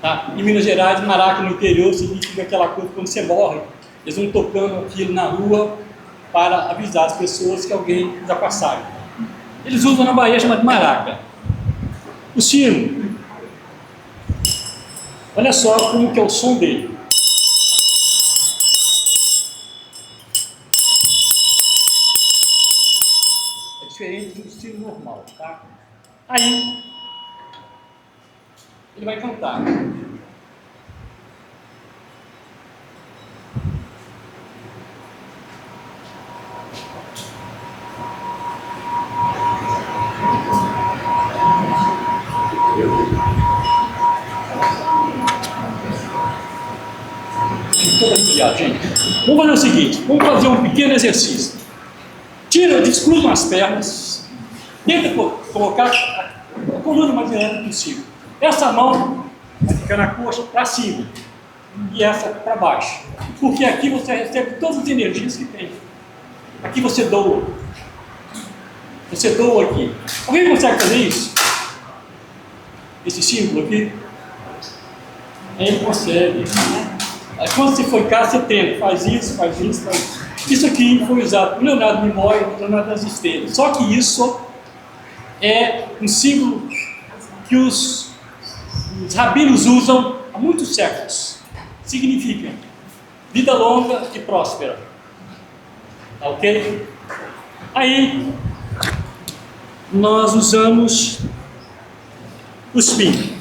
Tá? Em Minas Gerais, maraca no interior significa aquela coisa quando você morre, eles vão tocando aquilo na rua para avisar as pessoas que alguém já passaram. Eles usam na Bahia chamada de maraca. O sino, olha só como que é o som dele. É diferente do sino normal, tá? Aí, ele vai cantar. Gente, vamos fazer o seguinte, vamos fazer um pequeno exercício. Descruza as pernas, tenta colocar a coluna mais direta possível. Essa mão vai ficar na coxa para cima e essa para baixo, porque aqui você recebe todas as energias que tem. Aqui você doa. Você doa aqui. Alguém consegue fazer isso? Esse símbolo aqui? Ele consegue. Aí, quando você for em casa, você tenta, faz isso, faz isso, faz isso. Isso aqui foi usado por Leonardo Nimoy e Leonardo das Estrelas. Só que isso é um símbolo que os rabinos usam há muitos séculos. Significa vida longa e próspera. Tá ok? Aí, nós usamos os pin.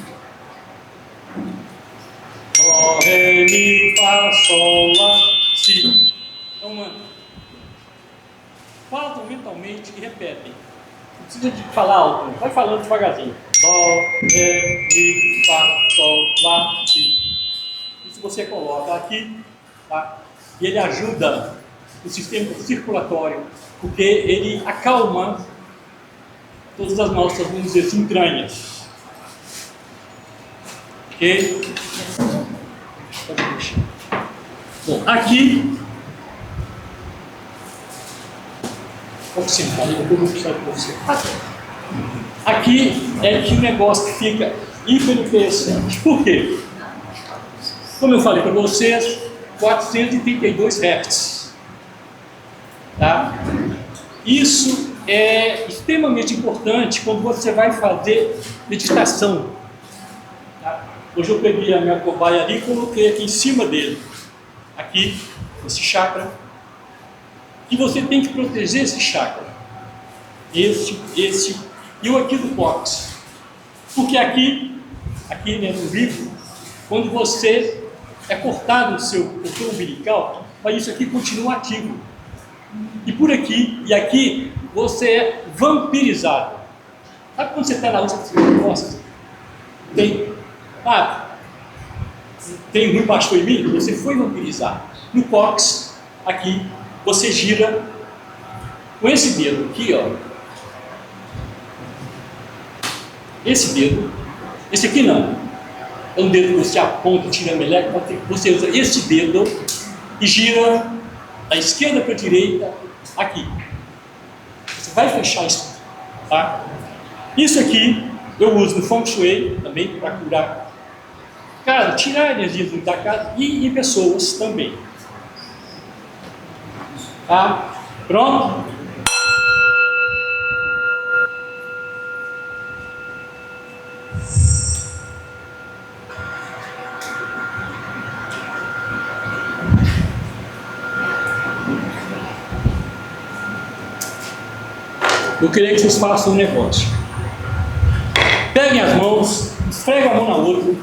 Dó, ré, mi, fá, sol, lá, si. Então, mano, falam mentalmente e repetem. Não precisa de falar alto, vai falando devagarzinho. Dó, ré, mi, fá, sol, lá, si. Isso você coloca aqui, tá? E ele ajuda o sistema circulatório, porque ele acalma todas as nossas, vamos dizer assim, entranhas. Ok? Bom, aqui. Vamos sentar, eu vou mostrar para você. Aqui é que o negócio que fica hiperinteressante. Por quê? Como eu falei para vocês, 432 Hz. Tá? Isso é extremamente importante quando você vai fazer meditação. Tá? Hoje eu peguei a minha cobaia ali e coloquei aqui em cima dele. Aqui, esse chakra. E você tem que proteger esse chakra. Esse e o aqui do cóccix. Porque aqui né, no vivo, quando você é cortado o seu cordão umbilical, mas isso aqui continua ativo. E por aqui, e aqui, você é vampirizado. Sabe quando você está na rua, você gosta? Tem ruim baixou em mim? Você foi vampirizado. No cóccix, aqui, você gira com esse dedo aqui, ó. Esse dedo, esse aqui não. É um dedo que você aponta, tira a meleca, você usa esse dedo e gira da esquerda para a direita, aqui. Você vai fechar isso, tá? Isso aqui eu uso no Feng Shui também para curar casa, tirar energias da casa e em pessoas também. Tá? Pronto? Eu queria que vocês façam um negócio. Peguem as mãos, esfregam a mão na outra,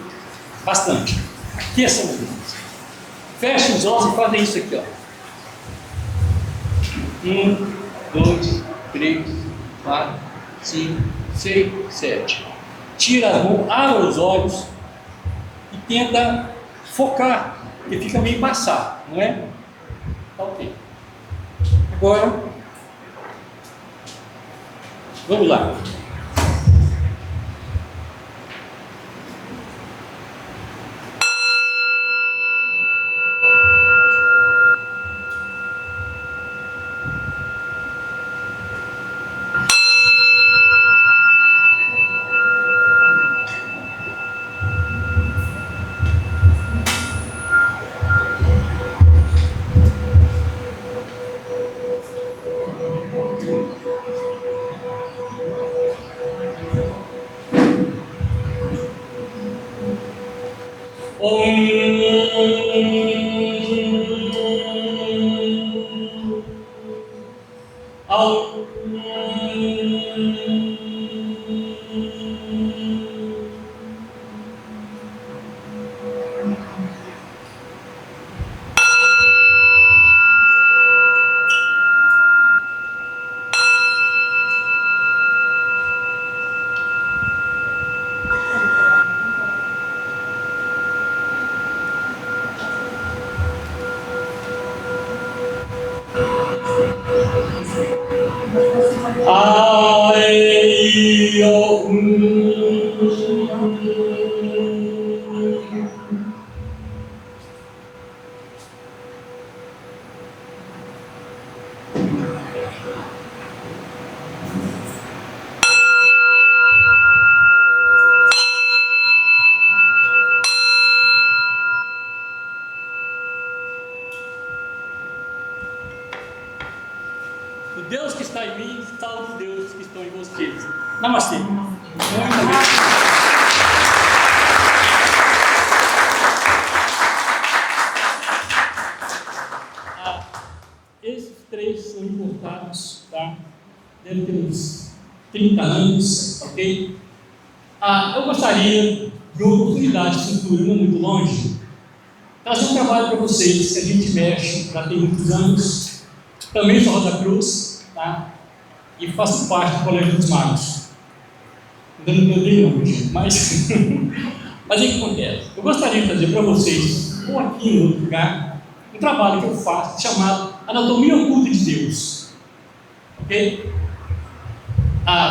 bastante. Aqueçam as mãos. Fechem os olhos e fazem isso aqui, ó. 1, 2, 3, 4, 5, 6, 7. tira a mão, abre os olhos e tenta focar, porque fica meio embaçado, não é? Tá ok. Agora, vamos lá. O Deus que está em mim está os deuses que estão em vocês. Namastê. Esses três são importados, tá? Deve ter uns 30 anos, ok? Eu gostaria de uma oportunidade futura, não muito longe, trazer um trabalho para vocês que a gente mexe já tem muitos anos. Também sou Rosa Cruz, tá? E faço parte do Colégio dos Magos. Ainda não mandei não, gente, mas o que acontece? Eu gostaria de fazer para vocês, ou aqui em outro lugar, um trabalho que eu faço chamado Anatomia Oculta de Deus. Ok?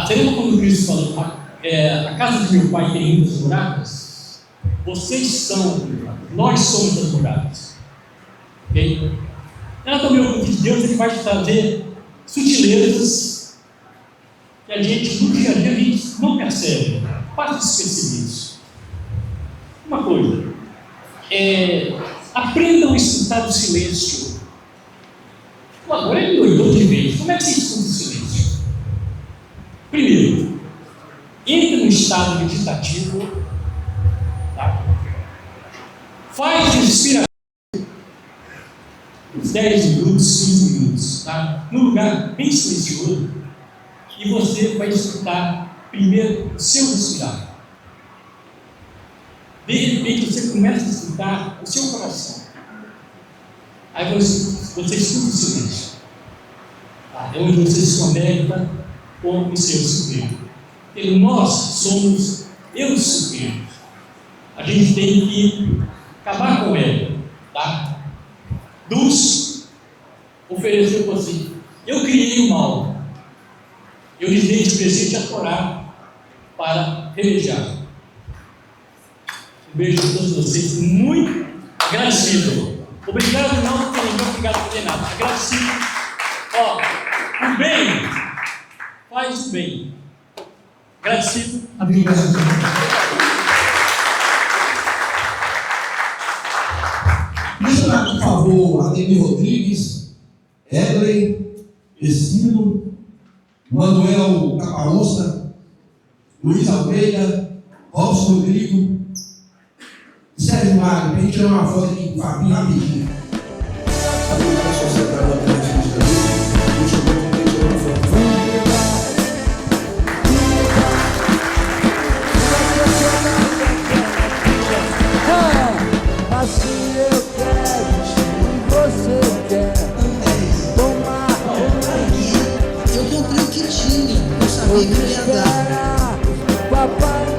Você lembra quando Cristo falou, a casa de meu pai tem muitas muralhas? Vocês são, nós somos as muralhas. Ok? A anatomia oculta de Deus, ele vai te trazer sutilezas que a gente, no dia a dia, a gente não percebe, passa despercebidos. Uma coisa, aprendam a escutar o silêncio. Agora ele doidou de vez. Como é que você escuta o silêncio? Primeiro, entra no estado meditativo, tá? Faz respiração. 10 minutos, 15 minutos, tá? Num lugar bem silencioso, e você vai escutar primeiro o seu respirar. De repente você começa a escutar o seu coração. Aí você escuta o silêncio. Tá? É onde você se conecta com o seu Supremo. Porque nós somos eu Supremo. A gente tem que acabar com ele, tá? Luz ofereceu para você. Eu criei o mal. Eu lhes dei de presente a Torá para relejar. Um beijo a todos vocês, muito agradecido. Obrigado, não obrigado por nada. Agradecido. O bem faz o bem. Agradecido. Obrigado. Por favor, Ademir Rodrigues, Edley, Essino, Manuel Capaonça, Luiz Almeida, Robson Rodrigo e Sérgio Mário, para a gente tirar uma foto aqui com o Fabinho rapidinho. A primeira sociedade Atlética de Mas se eu quero e você quer tomar Eu comprei o que tinha, eu sabia que ia dar. papai.